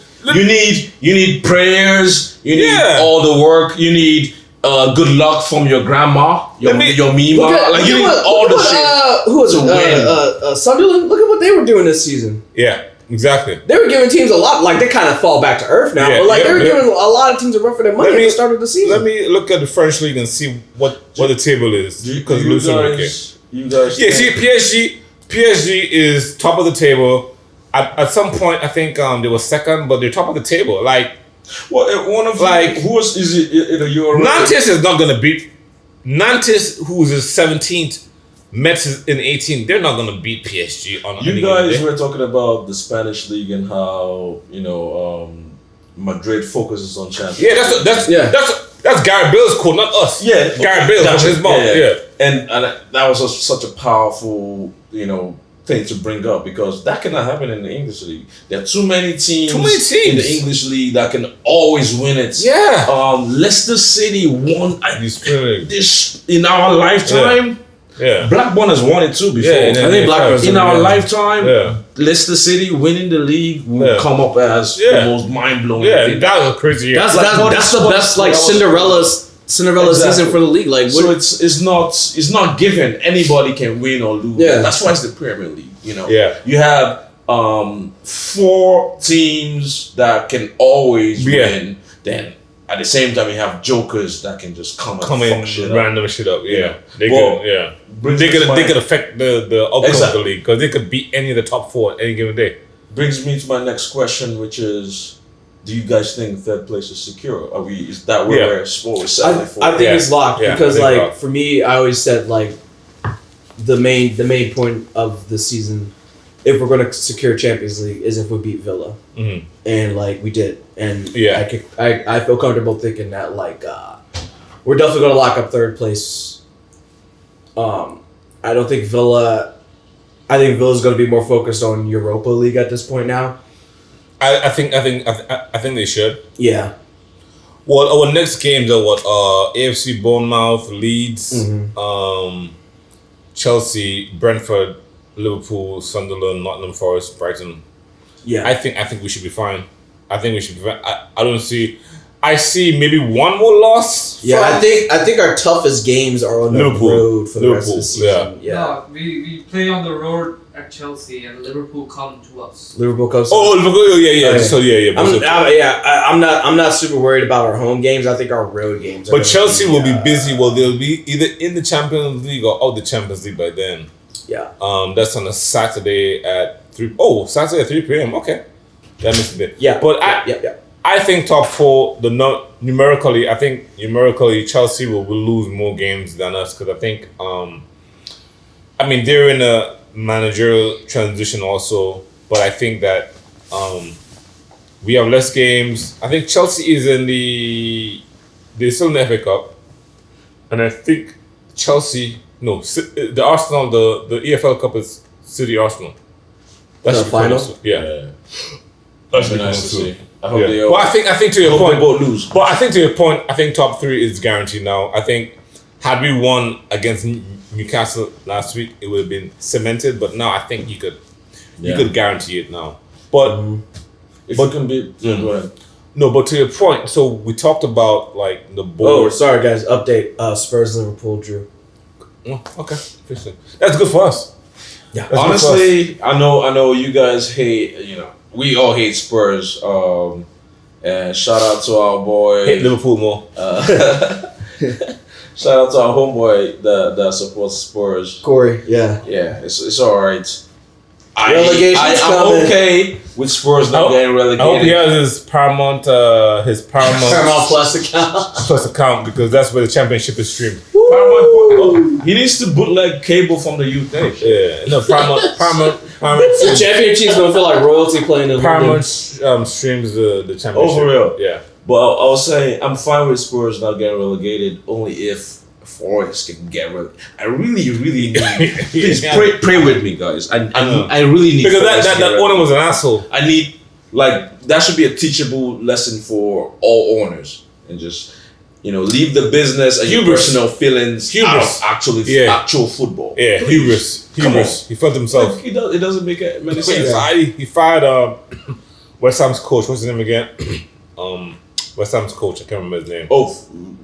You need prayers. You need all the work. You need good luck from your grandma, your mima. Like you need all the shit. Who was it? Sunderland. Look at what they were doing this season. Yeah, exactly. They were giving teams a lot. Like they kind of fall back to earth now, but like they were giving a lot of teams a run for their money at the start of the season. Let me look at the French league and see what the table is. Because you guys, see, PSG is top of the table. At some point, I think they were second, but they're top of the table. Like Well, one of Like- who is it? You're Nantes is not gonna beat Nantes, who's is 17th. Mets is in 18th. They're not gonna beat PSG on. You any guys given day. were talking about the Spanish league and how Madrid focuses on Champions. Yeah, that's Gareth Bale's call, not us. Yeah, Gareth Bale gotcha. from his mouth. Yeah. And that was such a powerful thing to bring up because that cannot happen in the English league. There are too many teams in the English league that can always win it. Yeah. Leicester City won He's Premier League. this in our lifetime. Yeah. Blackburn has won it too before. Yeah, I think Blackburn's in our yeah. lifetime, Yeah. Leicester City winning the league will come up as the most mind blowing Yeah, thing. that was a crazy year. That's Like, that's the best like that was- Cinderella Exactly. season for the league. Like So what, it's not given. Anybody can win or lose. Yeah. That's why it's the Premier League. Yeah. You have 4 teams that can always Yeah. win. Then at the same time, you have jokers that can just come in and fuck shit up. random shit up. Yeah. Yeah. They Well, could. Yeah. brings They me to could. my- They could affect the outcome Exactly. of the league because they could beat any of the top 4 any given day. Brings me to my next question, which is, do you guys think third place is secure? Is that where Yeah. we're settling for? I think Yeah. it's locked Yeah, because I think like locked. for me, I always said like the main point of the season, if we're going to secure Champions League, is if we beat Villa, Mhm. and like we did, and Yeah. I feel comfortable thinking that like we're definitely going to lock up third place. I don't think Villa. I think Villa's going to be more focused on Europa League at this point now. I think they should. Yeah. Well, our next games are what? AFC Bournemouth, Leeds, Mm-hmm. Chelsea, Brentford, Liverpool, Sunderland, Nottingham Forest, Brighton. Yeah. I think we should be fine. I think we should be fine. I don't see. I see maybe one more loss. Yeah, from- I think our toughest games are on the Liverpool. road for the rest of the Liverpool, season. Yeah. No, we play on the road at Chelsea and Liverpool come to us. Liverpool comes. Oh, Liverpool. Yeah. Okay. So yeah. I'm not super worried about our home games. I think our road games. Are But gonna Chelsea will be uh, busy. Well, they'll be either in the Champions League or out the Champions League by then. Yeah. That's on a Saturday at 3. Oh, Saturday at 3 p.m. Okay, that makes a bit. Yeah. But yeah. I think top 4. Numerically, I think Chelsea will lose more games than us because I think they're in a managerial transition also, but I think that we have less games. I think Chelsea is they're still in the FA Cup, and I think the Arsenal, the EFL Cup is City Arsenal. That The should be cool final? also. Yeah. That That should should be be nice to cool see. too. I hope Yeah. they Well, I think to your hope point, they both lose. but I think to your point, I think top 3 is guaranteed now. I think had we won against Newcastle last week, it would have been cemented. But now I think you could guarantee it now. But If you can be, go ahead. no, but to your point, so we talked about like the Oh, board. sorry guys. Update. Spurs Liverpool drew. Oh, okay, interesting. That's good for us. Yeah. That's good for us. Honestly, I know you guys hate. We all hate Spurs. And shout out to our boy. Hate Liverpool more. Shout out to our homeboy that supports Spurs. Corey. Yeah. Yeah, it's all right. Relegation's I'm coming. okay with Spurs not getting relegated. I hope he has his Paramount Paramount Plus account. Plus account because that's where the championship is streamed. He needs to bootleg cable from the UK. Yeah, no Paramount. The championship's gonna feel like royalty playing in Paramount London. streams the championship. Oh, for real? Yeah. But I was saying, I'm fine with Spurs not getting relegated only if Forest can get relegated. I really need. Please Yeah. pray with me, guys. know. I really need Because Forest to that get owner relegated. was an asshole. I need that should be a teachable lesson for all owners and just leave the business and your Hubris. personal feelings Hubris. out of Yeah. actual football. Yeah, Please. Come hubris. He felt himself. Like, it doesn't make many He sense. fired West Ham's coach. What's his name again? West Ham's coach. I can't remember his name. Oh,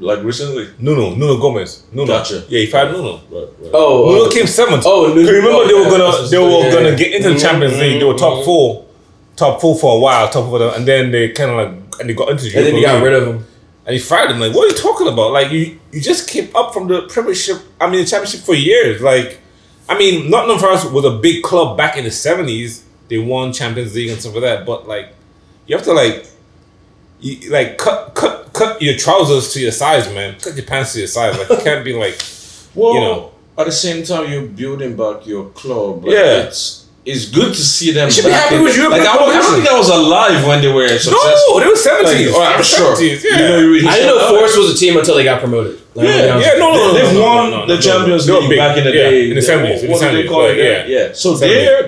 like recently. Nuno Gomez. Nuno. Gotcha. Yeah, he fired Nuno. Right. Oh. Nuno came 7th. Oh, Nuno. Remember Oh, they were yeah, gonna that's yeah. get into the Champions League. They were top 4 for a while. Top 4, and then they kind of and they got into the And then you got rid of him. and he fired him. Like, what are you talking about? Like, you just came up from the Premiership. The Championship for years. Like, Nottingham Forest was a big club back in the 70s. They won Champions League and stuff like that. But like, you have to like cut your trousers to your size, man. Cut your pants to your size. Like you can't be like, Well, you know. at the same time, you're building back your club. Like, Yeah. It's good to see them. You should be back happy in- with European Like I don't think I was alive when they were successful. No, they were 70s. Like, I'm sure. 70s, yeah. You know, you really I didn't know should- Forest was a team until they got promoted. Like, Yeah, They've won the Champions They were League big. back in the Yeah, day. in the 70s, in the What do they 70s, call it? like, Yeah. So 70s.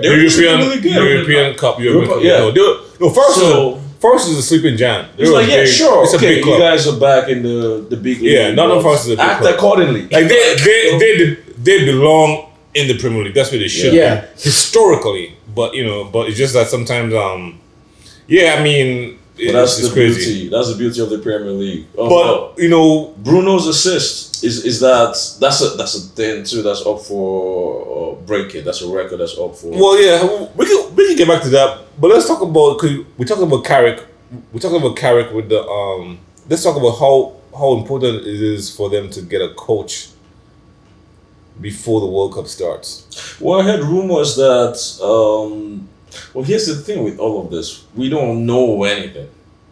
they're European, really good. European Cup. Yeah. No, Forest So- is a sleeping giant. It's like, yeah, sure. It's a Okay, big club. you guys are back in the big league. Yeah, Nottingham Forest is a big Act club. accordingly. Like they belong in the Premier League. That's where they should Yeah. be historically. But but it's just that sometimes yeah, I mean But that's it's the crazy. beauty. That's the beauty of the Premier League. But Bruno's assist is that's a thing too. That's up for breaking. That's a record that's up for. well, yeah, we can get back to that. But let's talk about because we talking about Carrick. We're talking about Carrick with the Let's talk about how important it is for them to get a coach before the World Cup starts. Well, I heard rumors that. Well, here's the thing with all of this: we don't know anything.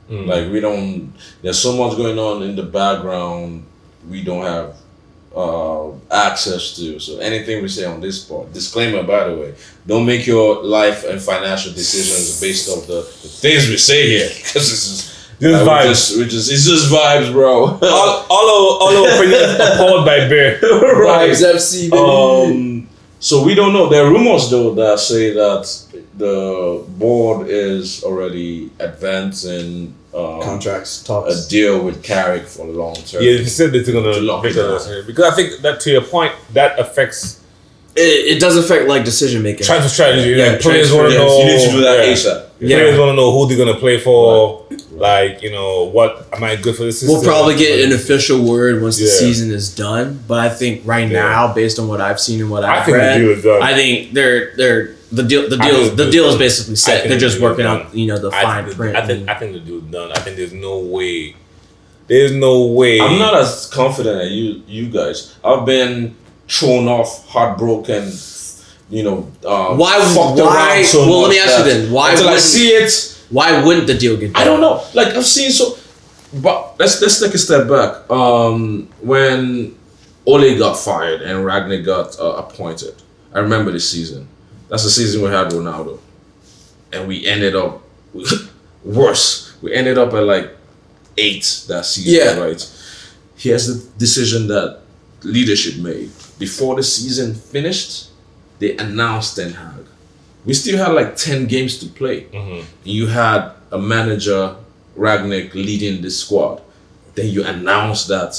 Like we don't. There's so much going on in the background. We don't have access to. So anything we say on this part, disclaimer by the way, don't make your life and financial decisions based off the things we say here, because this is. Just vibes. It's just vibes, bro. all our opinions appalled by Bear. Vibes FC, baby. So we don't know. There are rumors though that say that the board is already advancing Contracts, a talks. deal with Carrick for long term. Yeah, he said that they're gonna To lock make it down. it because I think that to your point that affects It does affect like decision making. transfer strategy. Yeah, Like players transfer, want to yes. know. You need to do that yeah. ASAP. Yeah. Players want to know who they're gonna play for. Like what am I good for this system? We'll probably get an official word once the Yeah. season is done. But I think right Yeah. now, based on what I've seen and what I I've think read, the deal is done. I think the deal is basically I set. think They're the just deal is working done. out the fine print. I think the deal is done. I think there's no way. There's no way. I'm not as confident as you guys. I've been thrown off, heartbroken. Why? fucked around so Well, let me much ask you that then. Why? until I wouldn't- see it. Why wouldn't the deal get done? I don't know. Like I've seen so, but let's take a step back. When Ole got fired and Ragnar got appointed, I remember the season. That's the season we had Ronaldo, and we ended up worse. We ended up at like 8 that season. Yeah. Right. Here's the decision that leadership made before the season finished. They announced Ten Hag. We still had like 10 games to play. You had a manager, Ragnick, leading the squad. Then you announced that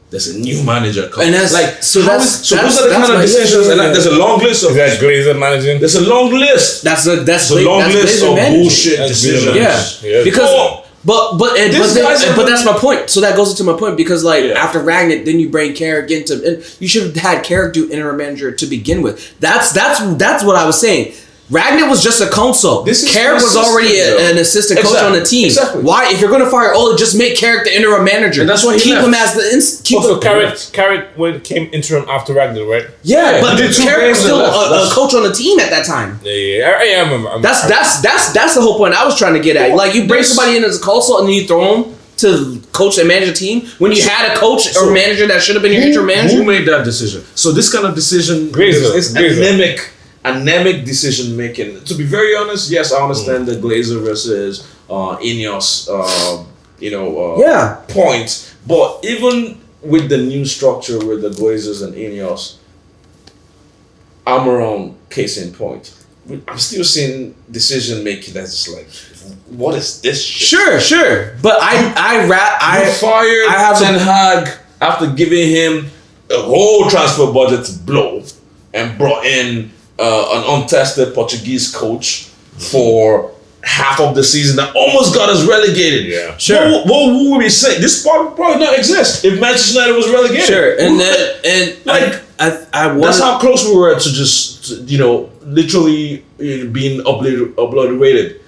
there's a new manager coming. And that's- like so how that's- is- so those are the that's kind of my- decisions. yeah, And like, yeah. there's a long list of Is that Glazer managing? there's a long list. That's There's a long list of bullshit That's decisions. Glazer. Yeah, Yeah. because Oh, This guy's but that's my point. So that goes into my point because like Yeah. after Ragnick, then you bring Carrick into, and you should have had Carrick do interim manager to begin with. That's what I was saying. Ragnick was just a console. This is Carrick was already consistent, though. an assistant coach Exactly. on the team. Exactly. Why, if you're going to fire Ole, just make Carrick the interim manager. And that's why he keep left. him as the keep Also, him. Carrick came interim after Ragnar, right? Yeah, but he did 2 Carrick was games still and left. a coach on the team at that time. Yeah, I remember. That's the whole point I was trying to get at. Like you bring somebody in as a console and then you throw them to coach and manage a team when you had a coach or manager that should have been your interim manager. Who made that decision? So this kind of decision Glazer. is Glazer. anemic decision making. To be very honest, yes, I understand the Glazer versus Ineos, Yeah. point. But even with the new structure with the Glazers and Ineos, Amaron, case in point, I'm still seeing decision making that's just like, what is this shit? Sure. But You fired I have Ten Hag after giving him a whole transfer budget to blow and brought in an untested Portuguese coach for half of the season that almost got us relegated. Yeah. Sure. What would we say? This would probably not exist if Manchester United was relegated. Sure, and then Like, I want That's how close we were to just, literally being obliterated.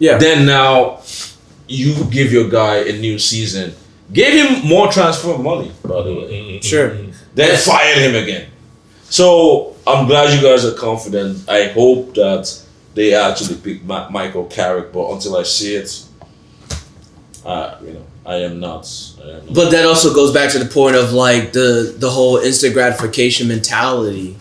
yeah. Then now you give your guy a new season. Gave him more transfer money, by the way. Sure. Then fired him again. So I'm glad you guys are confident. I hope that they actually pick Michael Carrick, but until I see it, I am not. But that also goes back to the point of like the whole instant gratification mentality.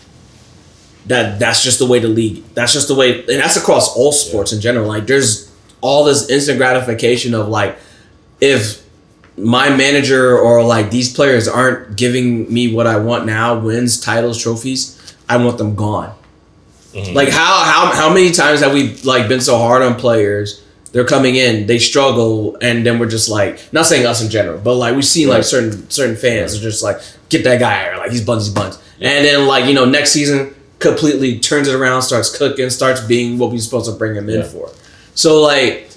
That's just the way the league. That's just the way, and that's across all sports in general. Like there's all this instant gratification of like, if my manager or like these players aren't giving me what I want now, wins, titles, trophies, I want them gone. Mhm. Like how many times have we like been so hard on players? They're coming in, they struggle, and then we're just like, not saying us in general, but like we've seen like certain fans are just like, get that guy, or like he's buns. And then like, you know, next season completely turns it around, starts cooking, starts being what we're supposed to bring him in for. So like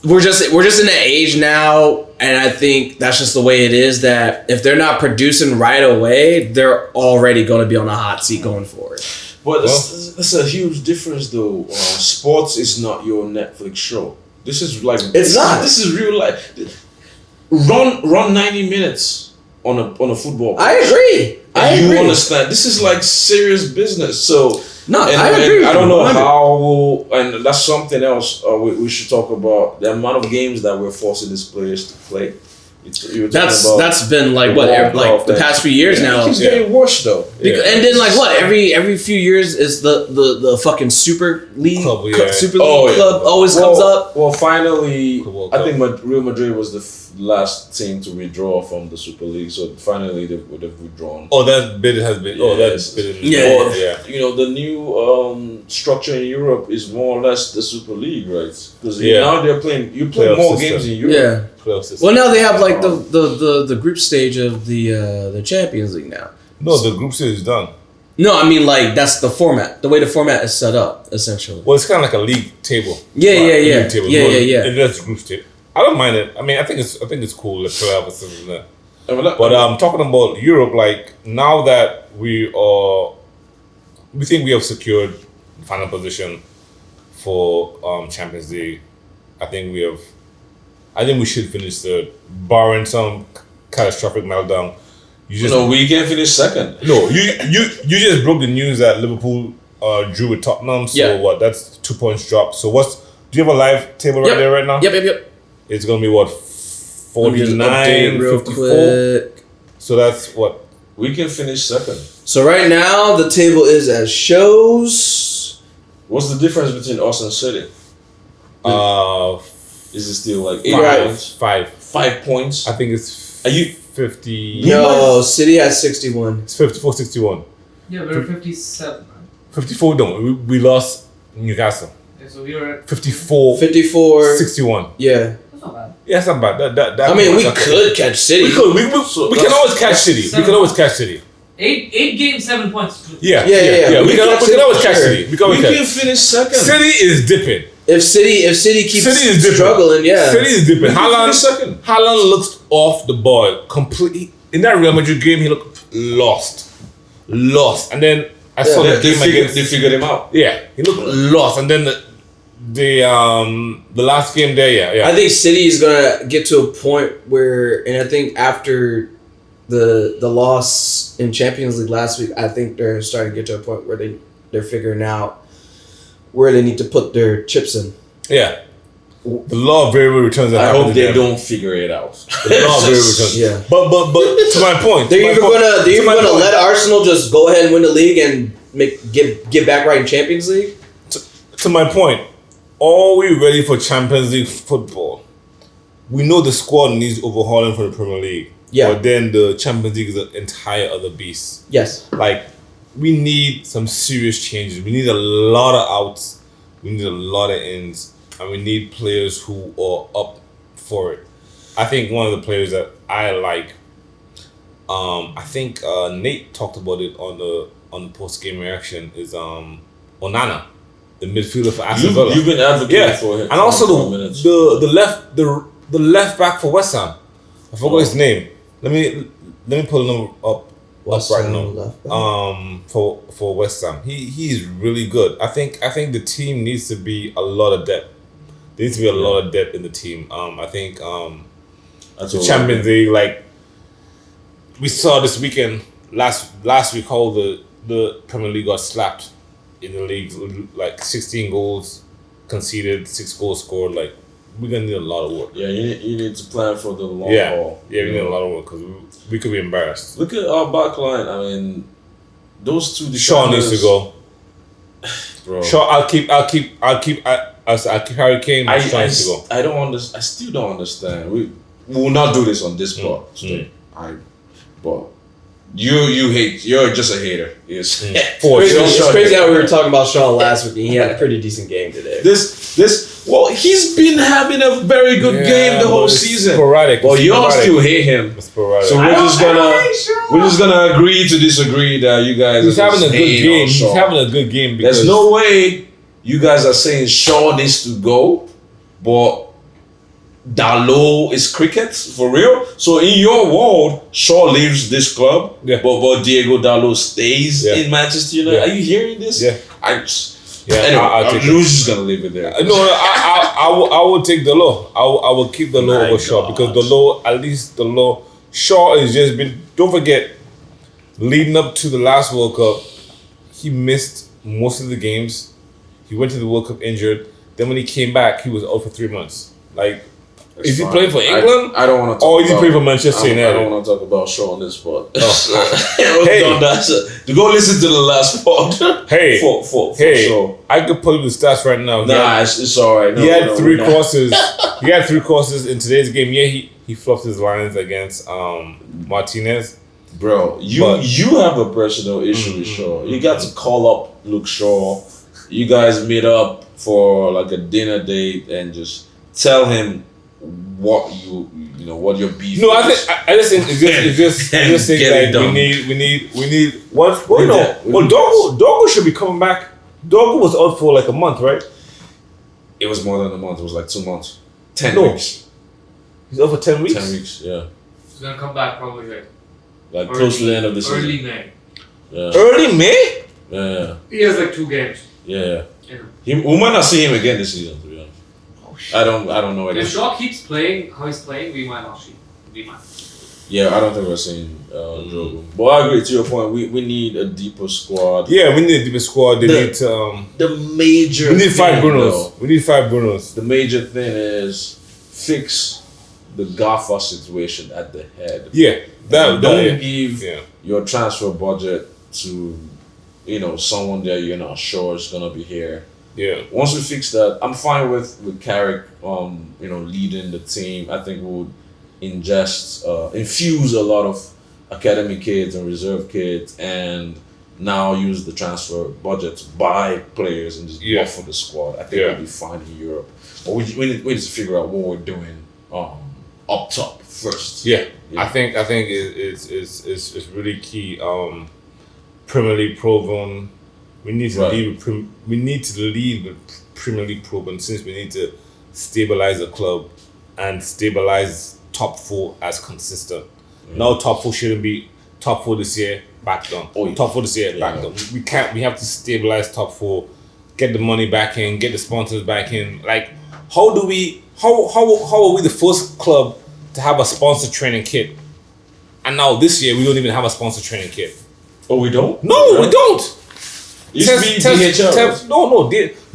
we're just in an age now, and I think that's just the way it is, that if they're not producing right away, they're already going to be on a hot seat going forward. But that's a huge difference, though. Sports is not your Netflix show. This is like It's not. This is real life. Run 90 minutes on a football. I agree. And you understand? This is like serious business. So No, and, I agree. I don't know 100. how, and that's something else we should talk about. The amount of games that we're forcing these players to play. You were talking about That's been like the what World like Cup the and- past few years now. It keeps getting worse though. And then like what every few years is the fucking Super League Club, yeah. Super League club always comes up. Well, finally, World I Cup. think Real Madrid was the last team to withdraw from the Super League. So finally, they've withdrawn. Oh, that bid has been. Oh, that's bid. Yeah. But, you know, the new structure in Europe is more or less the Super League, right? Because now they're playing. You play Playoff more system. games in Europe. Yeah. Playoff system. Well, now they have like the group stage of the Champions League now. No, the group stage is done. No, I mean like that's the format. The way the format is set up, essentially. Well, it's kind of like a league table. Yeah, Right, yeah, a yeah. league table. Yeah, yeah. It is group stage. I don't mind it. I mean, I think it's cool. The playoff system. That. But But talking about Europe, like now that we think we have secured the final position for Champions League. I think we should finish third, barring some catastrophic meltdown. we can finish second. No, you just broke the news that Liverpool drew with Tottenham. So Yeah. what? That's 2 points drop. So do you have a live table right there right now? Yep. It's gonna be what, Let me just 49, update real 54? quick. So that's what. We can finish second. So right now the table is as shows. What's the difference between us and City? Is it still like 8 points? Five. 5 points? I think it's Are you 50. No, City has 61. It's 54, 61. Yeah, we're 57, right? 54, no. We lost Newcastle. Okay, so we were at 54, 54. 61. Yeah. That's not bad. Yeah, it's not bad. That I mean, we that's- could catch City. We could. We can always catch City. We can always catch City. 8 games, 7 points. Yeah. Yeah. We can always catch City. We can We always can catch finish second. City is dipping. If City keeps City is different. struggling, yeah. City is dipping. We can finish second. Haaland looks off the ball completely. In that Real Madrid game, he looked lost. And then I saw the game against. They figured him out. Yeah, he looked lost. And then the last game there, yeah. I think City is gonna get to a point where, and I think after the loss in Champions League last week, I think they're starting to get to a point where they're figuring out where they need to put their chips in. Yeah. The law of variable returns. I hope they don't figure it out. The law of variable returns. Yeah. But to my point, They're either gonna point. let Arsenal just go ahead and win the league and get back right in Champions League. To my point, are we ready for Champions League football? We know the squad needs overhauling for the Premier League. Yeah. But then the Champions League is an entire other beast. Yes. Like, we need some serious changes. We need a lot of outs. We need a lot of ins. And we need players who are up for it. I think one of the players that I like, I think Nate talked about it on the post game reaction, is Onana, the midfielder for Aston Villa. You've been advocating for him. And also for minutes. the left back for West Ham. I forgot his name. Let me pull him up right now. For West Ham, he's really good. I think the team needs to be a lot of depth. There needs to be a lot of depth in the team. I think That's the all Champions League, like we saw this weekend, last week, how the Premier League got slapped in the league, like 16 goals conceded, 6 goals scored. Like we're gonna need a lot of work. Yeah, you need to plan for the long Yeah, haul. yeah, we need a lot of work because we could be embarrassed. Look at our back line. I mean, those two defenders. Shaw needs to go. Bro. Shaw, I'll keep Harry Kane. I needs to go. I don't understand. I still don't understand. We will not do this on this part today. But you're just a hater. Yes. For Crazy, sure. it's crazy how we were talking about Shaw last week and he had a pretty decent game today. Well, he's been having a very good game the whole season. Sporadic. But y'all sporadic. still hate him. It's sporadic. So we're just gonna agree to disagree that you guys He's are having a just good hating game. on He's Shaw. having a good game because There's no way you guys are saying Shaw needs to go, but Dalot is cricket for real. So in your world, Shaw leaves this club, Yeah. but Diego Dalot stays Yeah. in Manchester United. Yeah. Are you hearing this? Yeah. Anyway, I'll I'm take it. just gonna leave it there. No, I will take the law. I will keep the law My over Shaw God. because the law, at least the law, Shaw has just been. Don't forget, leading up to the last World Cup, he missed most of the games. He went to the World Cup injured. Then when he came back, he was out for 3 months. Like, is he Fine. playing for England? I don't want to. Or is he playing for Manchester I United? don't want to talk about Shaw on this pod. Hey. To go listen to the last pod. Hey, for hey, Shaw. I could pull up the stats right now. Nah, it's all right. No, He had no, three no. crosses. He had 3 crosses in today's game. Yeah, he fluffed his lines against Martinez. Bro, you have a personal issue with Shaw. You got to call up Luke Shaw. You guys meet up for like a dinner date and just tell him what what your beef. No, is. I just think it's just think Get it like done. we need what well Dogo should be coming back. Dogo was out for like a month, right? It was more than a month. It was like 2 months, 10 No. weeks, He's out for 10 weeks. 10 weeks. Yeah, He's gonna come back probably like close to the end of the season. early May. Yeah, Early May? yeah, He has like 2 games. yeah. Yeah. We might not see him again this season. To be honest, I don't know. If Again. Shaw keeps playing how he's playing, we might not see. We might. Yeah, I don't think we're seeing Drogo. But I agree to your point. We need a deeper squad. Yeah, we need a deeper squad. They The- need to The major we need 5 thing, Brunos. though, We need 5 Brunos. the major thing is fix the Gaffer situation at the head. Yeah. That Don't give yeah. your transfer budget to someone that you're not sure is gonna be here. Yeah. Once we fix that, I'm fine with Carrick leading the team. I think we'll infuse a lot of academy kids and reserve kids and now use the transfer budget to buy players and just Yeah. buffer the squad. I think Yeah. we'll be fine in Europe. But we need to figure out what we're doing up top first. Yeah. Yeah. I think it's really key. Premier League proven. We need to Right. lead with Premier League proven since we need to stabilize the club and stabilize top 4 as consistent. Now top 4 shouldn't be top 4 this year, back down. Oh, yeah. Top 4 this year, back Yeah. down. We can't. We have to stabilize top 4, get the money back in, get the sponsors back in. Like, how are we the first club to have a sponsor training kit? And now this year we don't even have a sponsor training kit. Oh, we don't? No, we don't. It used to be DHL.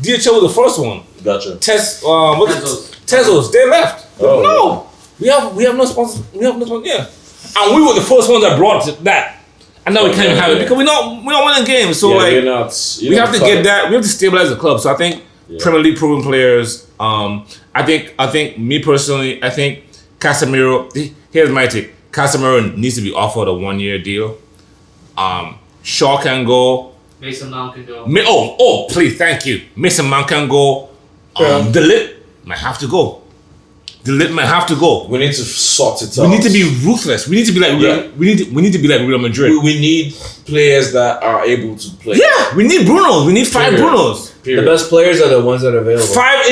DHL was the first one. Gotcha. Tezos, they left. Oh, No, we have no sponsors. Yeah, and we were the first ones that brought that, and now we can't even have it because we're not winning games. So Yeah, like we have to get that. We have to stabilize the club. So I think Premier League proven players. I think me personally, I think Casemiro. Here's my take. Casemiro needs to be offered a 1-year deal. Shaw can go. Mason Mount can go. Please, thank you. Mason Mount can go. The Lit might have to go. The Lit might have to go. We need to sort it out. We need to be ruthless. We need to be like we need to be like Real Madrid. We need players that are able to play. Yeah, we need Brunos. We need 5 Period. Brunos. The best players are the ones that are available. 5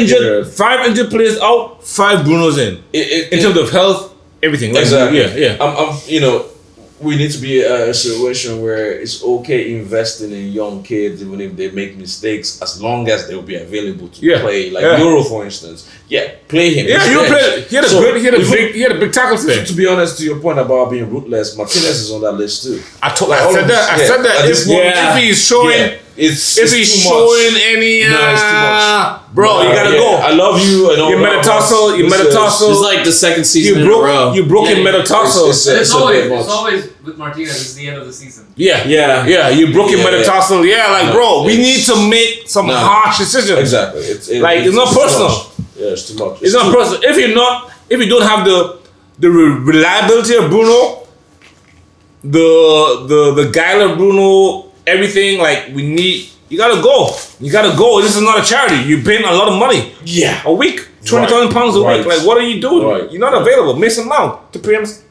injured players out. 5 Brunos in. In terms of health, everything. Like, Exactly. Yeah. I'm we need to be a situation where it's okay investing in young kids even if they make mistakes as long as they'll be available to play. Like Euro, for instance. Yeah, play him. Yeah, you play. He had a big tackle today. To be honest, to your point about being ruthless, Martinez is on that list too. I said that. At this point, If he's showing It's he too showing much. any? No, it's too much. Bro, you gotta go. I love you. And all Your that, metatarsal, but your this is- metatarsal. It's like the second season You in a row. broke your Yeah, metatarsal. it's It's a always, bit much. with Martinez. It's the end of the season. Yeah, Yeah. You broke your Yeah, metatarsal. Yeah, like No, bro, we need it's- to make some No. harsh decisions. Exactly. Like, it's not too personal. much. Yeah, it's too much. It's not too- personal. If you don't have the reliability of Bruno, the guile of Bruno, everything, like we need. You gotta go. You gotta go. This is not a charity. You're paying a lot of money. Yeah. A week, £20,000 a Right. week. Like, what are you doing? Right. You're not available. Mason Mount, to Priam's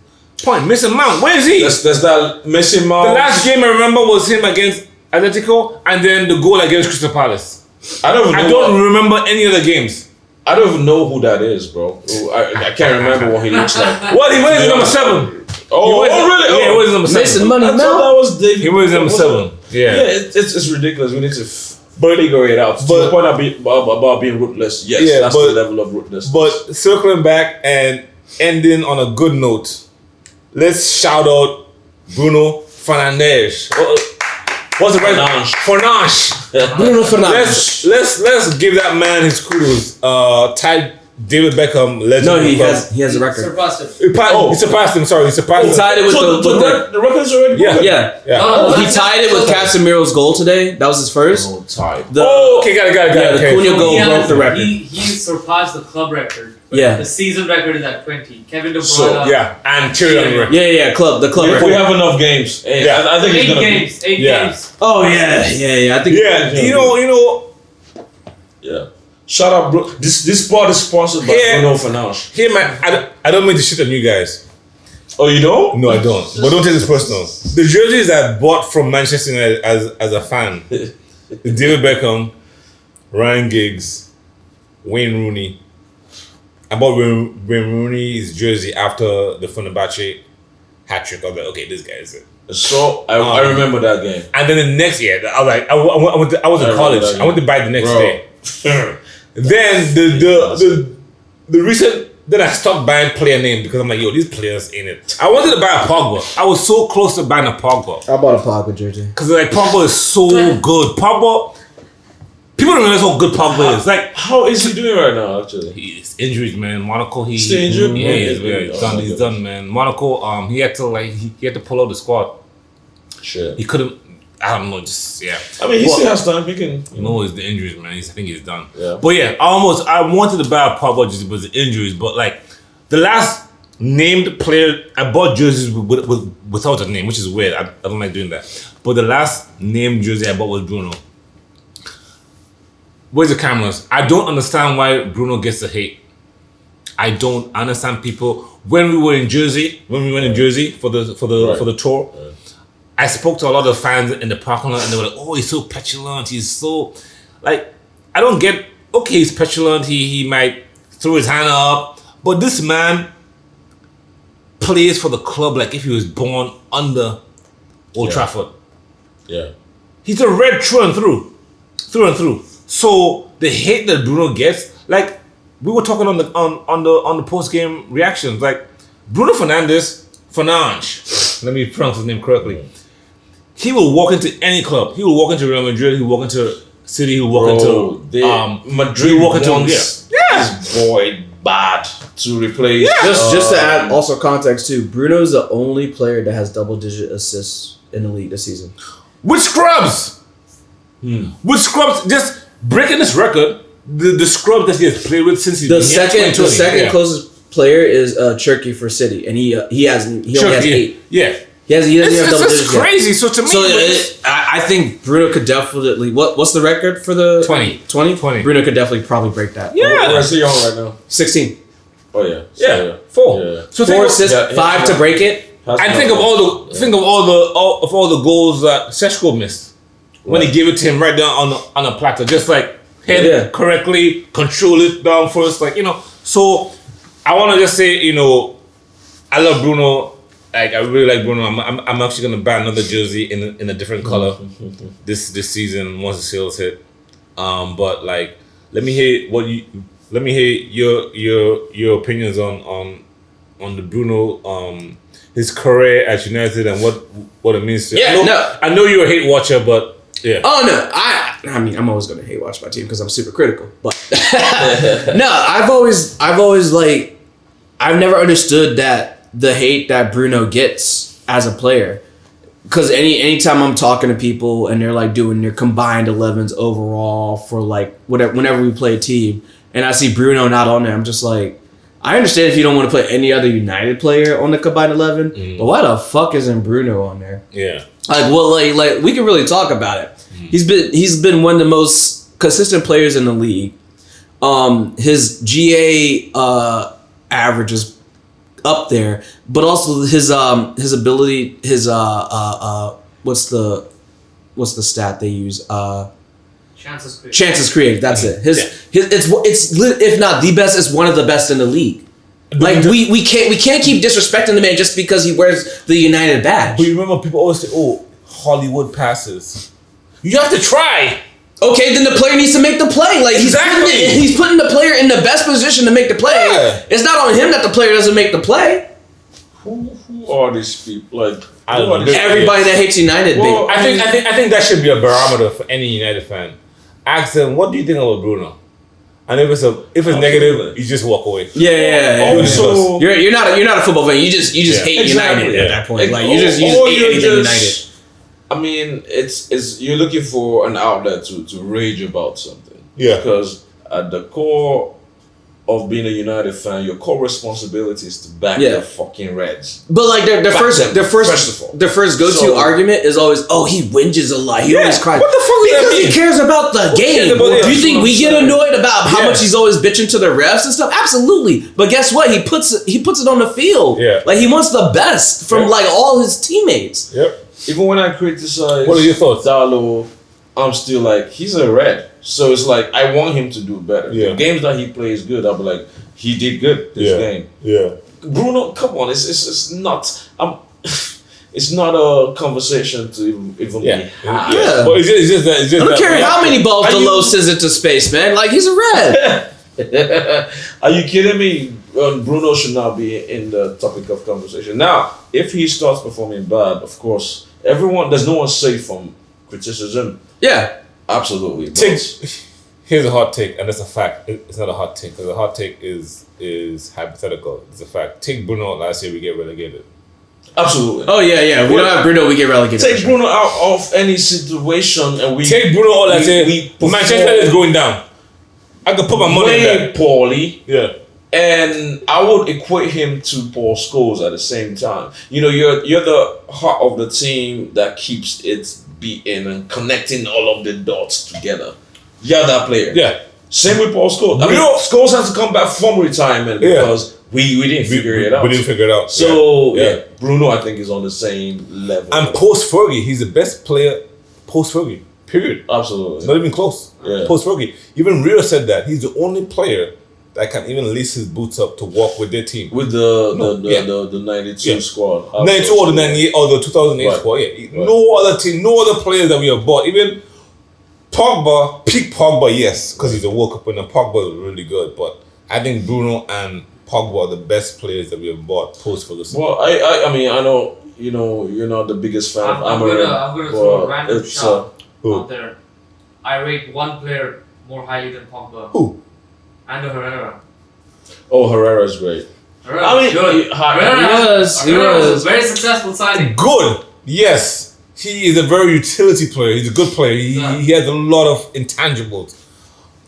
point. Mason Mount, where is he? There's that Messi Mount. The last game I remember was him against Atletico, and then the goal against Crystal Palace. I don't even know. I don't remember any other games. I don't even know who that is, bro. I can't remember what he looks like. What? He wears Yeah. number 7. Oh, He wears- really? Yeah, he Oh. wears number 7. Mason Money I thought Mount. that was David. He wears number was 7. Yeah, Yeah. it's ridiculous. We need to figure it out. To But- the point about being ruthless. Yes, Yeah, that's but- the level of ruthless. But circling back and ending on a good note, let's shout out Bruno Fernandes. What's the right? Fernandes. Bruno Fernandes. Let's give that man his kudos. Tied David Beckham, legend. No, of the he club. has a record. Surpassed it. He surpassed him. Sorry, he surpassed He him. tied it with So the record's already Yeah. broken? Yeah. Yeah. No, He tied it with Casemiro's goal today. That was his first. Oh, tied. The, Oh, okay, got it. Yeah, the Okay. Cunha goal He broke the record. He surpassed the club record. But Yeah. The season record is at 20. Kevin De Bruyne. So, Yeah, and Thierry Henry. Yeah, the club If record. we have enough games, hey, Yeah. I think he's 8 gonna games. 8 Yeah. games. Oh yeah. I think. Yeah, you know. be. Yeah. Shout out, bro. This part is sponsored by Yeah. Bruno Fernandes. Here, man, I don't mean to shit on you guys. Oh, you know? No, I don't. But don't take this personal. The jerseys I bought from Manchester United as a fan, David Beckham, Ryan Giggs, Wayne Rooney. I bought Wayne Rooney's jersey after the Fenerbahce hat trick. I was like, okay, this guy is it. So I remember that game. And then the next year, I was like, I was in remember college. that I went to buy it the next Bro. day. Then the recent. Then I stopped buying player name because I'm like, yo, these players ain't it. I wanted to buy a Pogba. I was so close to buying a Pogba. I bought a Pogba jersey. Because like Pogba is so good. Pogba, people don't realize how good Pogba is. Like How is he doing right now, actually? he's injuries, man. Monaco, he Still injured? Yeah, he's Oh, done. my He's goodness. done, man. Monaco, he had to pull out the squad. Shit. He couldn't. I don't know. Just yeah. I mean, he But- still has time. He can. No, it's the injuries, man. I think he's done. Yeah. But yeah, I wanted to buy a Pogba jersey, but the injuries. But like the last named player, I bought jerseys without a name, which is weird. I don't like doing that. But the last named jersey I bought was Bruno. Where's the cameras? I don't understand why Bruno gets the hate. I don't understand people. When we went in Jersey for the tour, I spoke to a lot of fans in the parking lot, and they were like, "Oh, he's so petulant. He's so like." I don't get. Okay, he's petulant. He might throw his hand up, but this man plays for the club like if he was born under Old Yeah. Trafford. Yeah. He's a red through and through. So the hate that Bruno gets, like we were talking on the post game reactions, like Bruno Fernandes, let me pronounce his name correctly. He will walk into any club. He will walk into Real Madrid. He will walk into City. He will walk into Madrid. He will walk into wants this boy bad to replace. Just to add also context too, Bruno's the only player that has double-digit assists in the league this season. with scrubs. With scrubs, just breaking this record. The scrub that he has played with since he's The been here, second 2020, yeah. closest player is Cherky for City, and he only has Turkey, 8. yeah. He doesn't have It's double digits yet. crazy. So to me, So it's- I think Bruno could definitely. What's the record for the 20. 20? 20. Bruno could definitely probably break that. yeah. Where's he on right now? 16. Oh yeah. Yeah, 4. Yeah. So 4 think assists, yeah, 5 to yeah. break it. and think of all the goals that Seshko missed when he gave it to him right down on a platter, just like hit Yeah. it correctly, control it down first, like So I want to just say, I love Bruno. Like I really like Bruno. I'm actually gonna buy another jersey in a different color this season once the sales hit. But like, let me hear your opinions on the Bruno his career at United and what it means to. Yeah, I know you're a hate watcher, but Yeah. Oh no, I mean I'm always gonna hate watch my team because I'm super critical. But no, I've always like I've never understood that the hate that Bruno gets as a player. Because anytime I'm talking to people and they're like doing their combined 11s overall for like whenever we play a team, and I see Bruno not on there, I'm just like, I understand if you don't want to put any other United player on the combined 11, but why the fuck isn't Bruno on there? Yeah. Like, well, like we can really talk about it. He's been one of the most consistent players in the league. His GA average is up there, but also his ability, his what's the stat they use? Chances created. Chances created. That's it. It's if not the best, it's one of the best in the league. Like we can't keep disrespecting the man just because he wears the United badge. But you remember people always say, "Oh, Hollywood passes." You have to try. Okay, then the player needs to make the play. Like Exactly. he's putting the player in the best position to make the play. Yeah. It's not on him that the player doesn't make the play. Who are these people? Like, I don't who are know. these Everybody that hates United, Well, I think that should be a barometer for any United fan. Ask them, what do you think about Bruno? And if it's negative, you just walk away. yeah. Also, You're not a football fan. You just hate Exactly. United at that point. Like, Like you just or hate you're anything United. just- I mean, it's you're looking for an outlet to rage about something. Yeah. Because at the core of being a United fan, your core responsibility is to back Yeah. the fucking Reds. But like their Back first them, first of all. their first go to So- argument is always, oh, he whinges a lot. He always cries. What the fuck does that Because he mean? cares about the game. cares about it? Do you think we get annoyed about how Yeah. much he's always bitching to the refs and stuff? Absolutely. But guess what? He puts it on the field. Yeah. Like he wants the best from Yeah. like all his teammates. Yep. Even when I criticize What are your thoughts? Dalot, I'm still like, he's a Red. So it's like, I want him to do better. Yeah. The games that he plays good, I'll be like, he did good this game. Yeah. Bruno, come on, it's not. It's not a conversation to even Yeah. be had. Yeah. But it's just that. I don't care how many balls Are you- Delo sends into space, man. Like he's a red. Are you kidding me? Bruno should not be in the topic of conversation. Now, if he starts performing bad, of course, there's no one safe from criticism. Yeah. Absolutely. Here's a hot take, and it's a fact. It's not a hot take because a hot take is hypothetical. It's a fact. Take Bruno out last year, we get relegated. Absolutely. Oh yeah. We don't have Bruno, we get relegated. Take Bruno out of any situation and we Take Bruno out last year. we Manchester is going down. I could put my money in way that. poorly. Yeah. And I would equate him to Paul Scholes at the same time. You know, you're the heart of the team that keeps it beating and connecting all of the dots together. You're that player. Yeah. Same with Paul Scholes. I mean, Scholes has to come back from retirement because we didn't figure it out. We didn't figure it out. So yeah. yeah, Bruno I think is on the same level. And post Fergie, he's the best player post Fergie. Period. Absolutely. Not even close. Yeah. Post Fergie. Even Rio said that he's the only player that can even lace his boots up to walk with their team. With the 92 Yeah. squad. 92 or the 98 or the 2008 Right. squad. Yeah. No other team, no other players that we have bought. Even Pogba, peak Pogba, yes, because he's a World Cup winner. Pogba is really good, but I think Bruno and Pogba are the best players that we have bought post Ferguson. Well, I mean, I know, you're not the biggest fan I'm of Amarim. gonna throw a random it's, shot who? out there. I rate one player more highly than Pogba. Who? Ander Herrera. Oh, Herrera's great. Herrera I mean, was good. he Herrera was. was a very successful signing. Good. Yes. He is a very utility player. He's a good player. He has a lot of intangibles.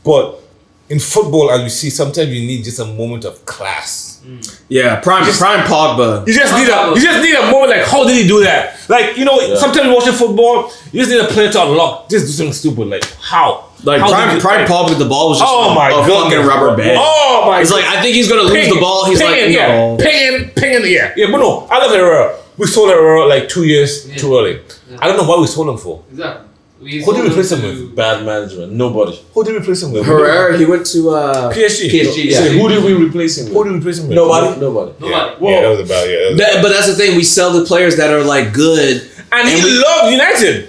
But in football, as we see, sometimes you need just a moment of class. Yeah, prime Pogba. You just need a moment like, how did he do that? Like, sometimes watching football, you just need a player to unlock. Just do something stupid. Like, how? Like How prime did you- Pogba with the ball was just Oh my a goodness. fucking rubber band. Oh my He's like, I think he's gonna lose the ball. He's like, no. Ping in the air. Yeah, but no, I love Herrera. We sold Herrera like 2 years too early. Yeah. I don't know why we sold him for. Exactly. Who did we replace him with? Bad management. Nobody. Who did we replace him with? Herrera, he went to PSG. PSG. So Yeah. who did we replace him with? Who did we replace him with? Nobody. Nobody. Yeah, that was about But that's the thing. We sell the players that are like good. And he we- loved United.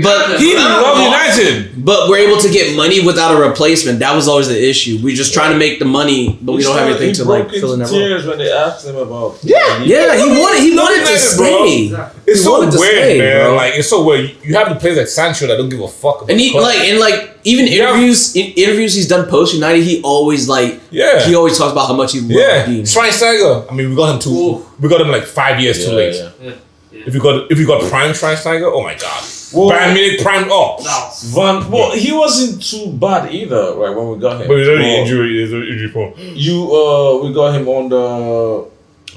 But He loved United. But we're able to get money without a replacement. That was always the issue. We're just trying to make the money, but we don't have anything to like fill in that role. tears when they asked him about. Yeah, he wanted to stay. Exactly. It's He so wanted weird, to stay, man. bro. Like it's so weird. You have the players like Sancho that don't give a fuck about And he the club. even interviews he's done post United, he always Yeah. he always talks about how much he loved being. Schweinsteiger. I mean, we got him we got him like 5 years too late. Yeah. If you got prime Schweinsteiger, oh my god. Well, Bayern Munich prime up. Well, he wasn't too bad either, right? When we got him, But he's already injury prone. we got him on the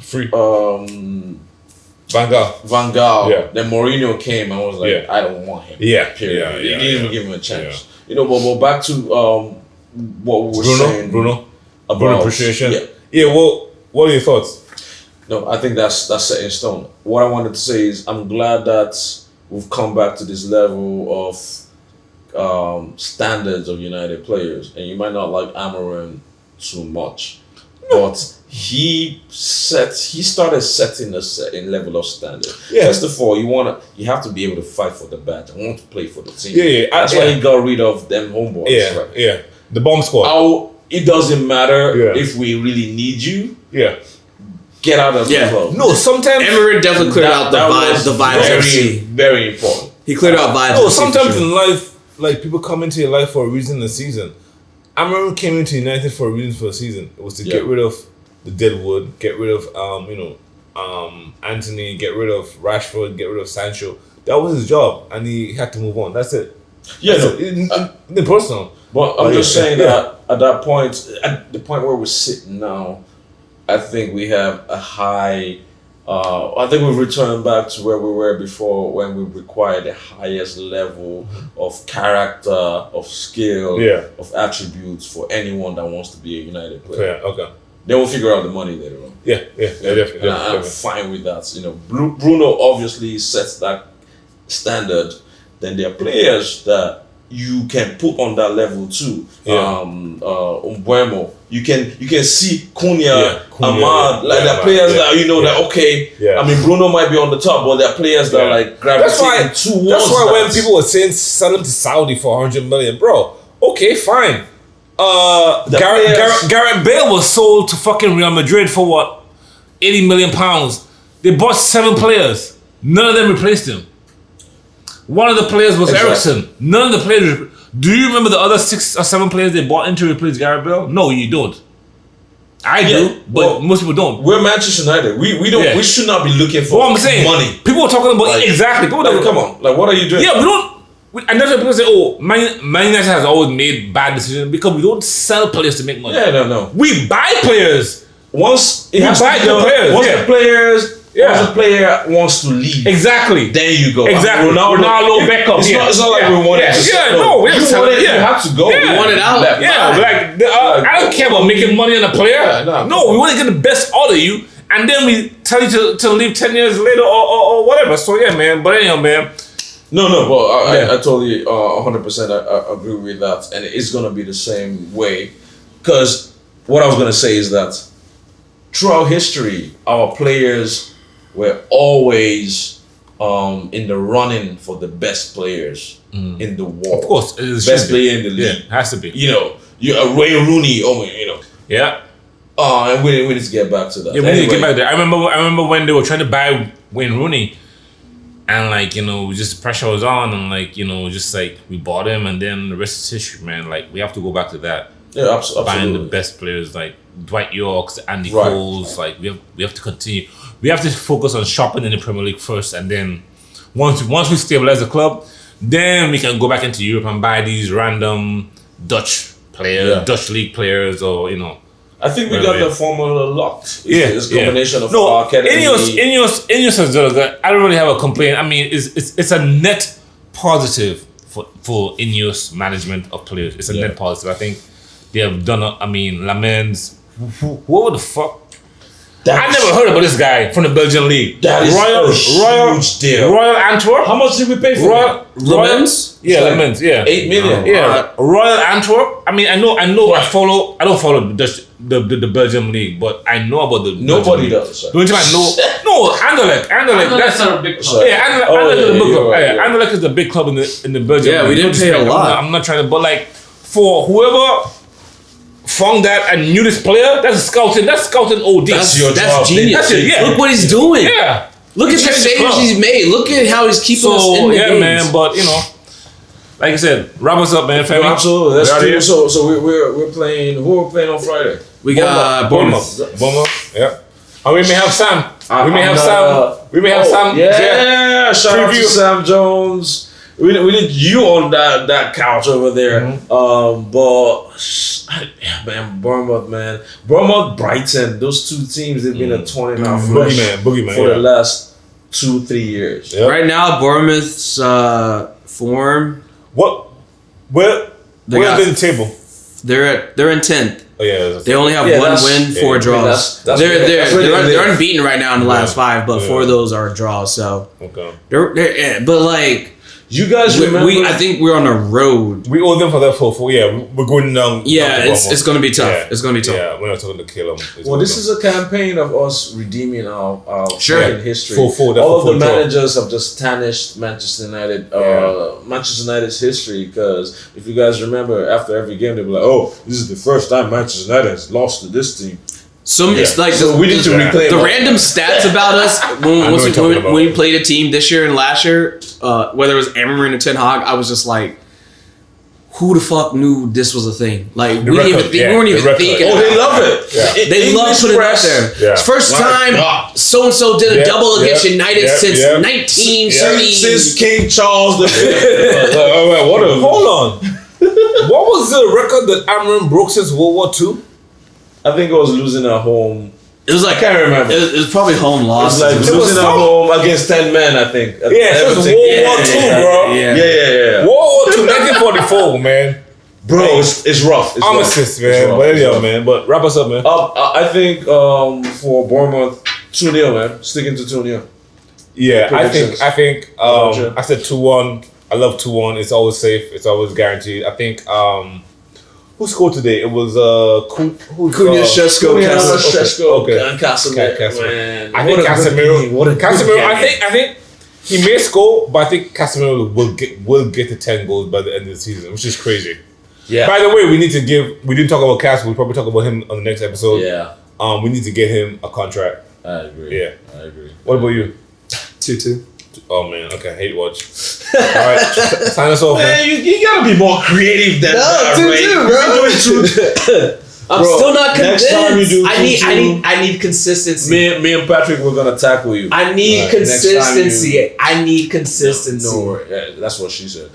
Free. Van Van Gaal. Gaal. Yeah. Then Mourinho came and was like, Yeah. I don't want him. Yeah. Period. Yeah, He yeah, didn't even yeah. give him a chance. You know, but back to what we were saying. Bruno about appreciation. Yeah. Yeah, well, what are your thoughts? No, I think that's set in stone. What I wanted to say is I'm glad that we've come back to this level of standards of United players. And you might not like Amarin too much, but he started setting a certain level of standard. Yeah. First of all, you have to be able to fight for the badge. I want to play for the team. Yeah. That's why he got rid of them homeboys. Yeah, right? yeah. The bomb squad. It doesn't matter Yeah. if we really need you. Yeah. Get out of Yeah. the club. No, sometimes Emery definitely cleared out the was vibes very, FC. very important. He cleared out vibes. No, FC for sometimes sure. in life, like people come into your life for a reason in the season. Amarin came into United for a reason for a season. It was to get rid of the Deadwood, get rid of Anthony, get rid of Rashford, get rid of Sancho. That was his job, and he had to move on. That's it. Yeah, That's no, it. In personal. but I'm just yeah, saying yeah. that at that point, at the point where we're sitting now, I think we have a high. I think we've returned back to where we were before when we required the highest level of character, of skill, Yeah. of attributes for anyone that wants to be a United player. Yeah. Okay. They will figure out the money later on. Yeah. Definitely. And I'm fine with that. You know, Bruno obviously sets that standard. Then there are players that you can put on that level too. Yeah. Umbuemo. You can see Cunha, Yeah, Cunha, Ahmad, yeah. like Yeah, the players yeah, that that okay. Yeah. I mean, Bruno might be on the top, but there are players that Yeah. like gravitate towards. That's why when that. people were saying sell him to Saudi for 100 million, bro. Okay, fine. Gareth Bale was sold to fucking Real Madrid for what? 80 million pounds. They bought 7 players. None of them replaced him. One of the players was Exactly. Ericsson. None of the players. Do you remember the other 6 or 7 players they bought in to replace Gareth Bale? No, you don't. I do, Yeah, but well, most people don't. We're Manchester United. We don't. Yeah. We should not be looking for What I'm saying, money. people are talking about Like- exactly. People Like, don't- come on, like what are you doing? Yeah, we don't. And that's why people say, "Oh, Man United has always made bad decisions because we don't sell players to make money. Yeah, no. We buy players Once it You has buy to be the done, players, once yeah. the players, Yeah. once the player wants to leave, exactly. then you go. Exactly. Ronaldo, Beckham, It's yeah. not. It's not like Yeah. we wanted Yeah. to. Yeah, sell. no, we you didn't sell wanted. it, yeah. You had to go. Yeah. You wanted out. left. Yeah, I don't care about making money on a player. Yeah, no. we want to get the best out of you, and then we tell you to leave 10 years later or whatever. So yeah, man. But anyhow, man. No, but Yeah. I totally 100% I agree with that, and it's gonna be the same way. Because what I was gonna say is that throughout history, our players were always in the running for the best players in the world. Of course, it best player in the league. Yeah, has to be. You know, Wayne Rooney. Yeah. And we need to get back to that. Yeah, we need to get back there. I remember when they were trying to buy Wayne Rooney, and just pressure was on, and just we bought him, and then the rest is history, man. Like we have to go back to that. Yeah, absolutely. Buying the best players like Dwight Yorks, Andy Right. Coles. Like we have to continue. We have to focus on shopping in the Premier League first, and then once we stabilize the club, then we can go back into Europe and buy these random Dutch players, Yeah. Dutch league players, or I think we Right, got yeah. the formula locked. Yeah, It's a combination of no, our academy. Ineos has done good. I don't really have a complaint. I mean, it's a net positive for Ineos management of players. It's a Yeah. net positive. I think they have done. Lamens, whoever the fuck. I never heard about this guy from the Belgian league. That is a huge deal. Royal Antwerp. How much did we pay for Royal Lemons? Yeah, Like Lemons. Yeah, 8 million. yeah. Royal Antwerp. I mean, I know. I don't follow the Dutch, the Belgian league, but I know about the. Nobody Belgian league. does. Sir. The only time I know. No, Anderlecht. That's our big club. Yeah, Anderlecht, Oh, Anderlecht is a yeah, big you're club. right, Yeah, yeah. Anderlecht is the big club in the Belgian. Yeah, league. we didn't No pay a disrespect, lot. I'm not trying to, but like for whoever found that and knew this player, that's scouting. That's scouting OD. That's your job. genius. That's it, yeah. Look what he's doing. Yeah. Look at the Change the saves club. he's made. Look at how he's keeping us in So the yeah, games. man. But you know, like I said, wrap us up, man. No, Family. absolutely. That's We out true. here. So we're playing. Who are we playing on Friday? We got Bournemouth. Bournemouth. Yeah. And we may have Sam. We may I'm have not, Sam. We may have Sam. Yeah, shout out to Preview. Sam Jones. We need you on that couch over there. Man, Bournemouth, Brighton. Those two teams they've been a thorn in our flesh Boogeyman. for Yeah. the last 2-3 years. Yeah. Right now, Bournemouth's form. What? Where? They Where's got- the table? They're in 10th. Oh yeah. They only have Yeah, one that's- win, yeah, 4 I mean, draws. that's where they They're live. unbeaten right now in the last 5, but Yeah. 4 of those are draws. So Okay. they're but like You guys remember? I think we're on the road. We owe them for that for yeah. We're going down. Yeah, down to it's Bournemouth. gonna be tough. Yeah. It's gonna be tough. Yeah, we're not talking to kill them. Well, this is a campaign of us redeeming our Sure. fucking history. Full All of the draw. managers have just tarnished Manchester United, Manchester United's history. Because if you guys remember, after every game, they'll be like, "Oh, this is the first time Manchester United has lost to this team." It's like So we need to reclaim the our- random stats about us when, what you're talking about. when we played a team this year and last year, whether it was Amorim or Ten Hag, I was just like, who the fuck knew this was a thing? Like The we record, weren't the even record. thinking. Oh, they about it. love it. Yeah. They love English putting it out press. there. Yeah. First My time God. so and so did a Yeah, double against yeah, United yeah, since yeah. 1930. Since King Charles the What a hold on. What was the record that Amram broke since World War II? I think I was losing at home. It was like I can't remember. It was probably home It loss. was like was losing at some- home against 10 men, I think. Yeah, since World War II, bro. Yeah. World War II, 1944, man. Bro, it's rough. It's Armistice, rough. It's man. rough. But It's anyhow, rough. man. But wrap us up, man. I think for Bournemouth, 2-0, man. Sticking to 2-0. Yeah, predictions. I think Roger. I said 2-1. I love 2-1. It's always safe. It's always guaranteed. I think who scored today? It was Cunha, Šeško, Cunha, Casemiro. Šeško, Okay. and Casemiro. Casemiro. Man, I think what a good Casemiro. game. What a good Casemiro. game. I think he may score, but I think Casemiro will get to 10 goals by the end of the season, which is crazy. Yeah. By the way, we didn't talk about Casemiro. We'll probably talk about him on the next episode. Yeah. We need to get him a contract. I agree. Yeah. I agree. What about you? 2-2. Oh man, okay, hate watch. All right, sign us off, man. Man, you gotta be more creative than that, right? I'm Bro, still not next convinced. time you do I need consistency. Me and Patrick, we're gonna tackle you. I need Alright, next time consistency. I need consistency. No worry. Yeah, that's what she said.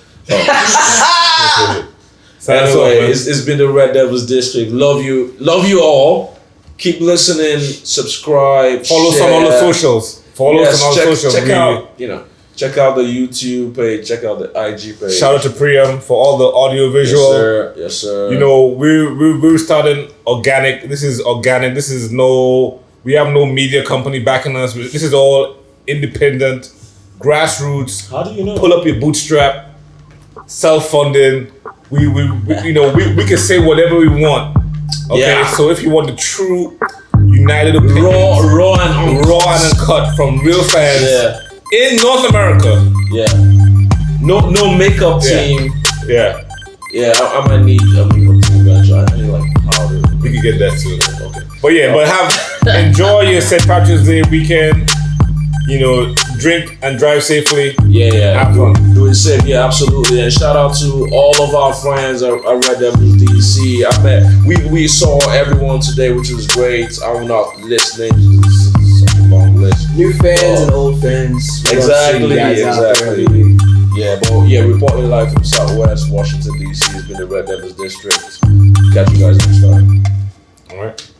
Sign us off, Anyway, man. it's been the Red Devils District. Love you all. Keep listening. Subscribe. Follow us on share. all the socials. Follow us on all the socials. Check We- out. Check out the YouTube page. Check out the IG page. Shout out to Priam for all the audio visual. Yes, sir. You know, we're starting organic. This is organic. This is we have no media company backing us. This is all independent, grassroots. How do you know? Pull up your bootstrap, self-funding. We can say whatever we want. Okay, Yeah. so if you want the true United opinion, raw and raw and uncut from real fans Yeah. in North America. Yeah. No makeup Yeah. team. Yeah, Yeah, I might need a makeup team. I need like powder. we can get that too. Okay. But yeah, enjoy your St. Patrick's Day weekend. You know, drink and drive safely. Yeah. Have fun. Do it safe. Yeah, absolutely. And shout out to all of our friends at Red Devils DC. I met we saw everyone today, which was great. I'm not listening. This is such a long list. New fans and old fans. We love seeing you guys out there Exactly. every week. Yeah, but reporting live from Southwest Washington DC has been the Red Devils District. Catch you guys next time. All right.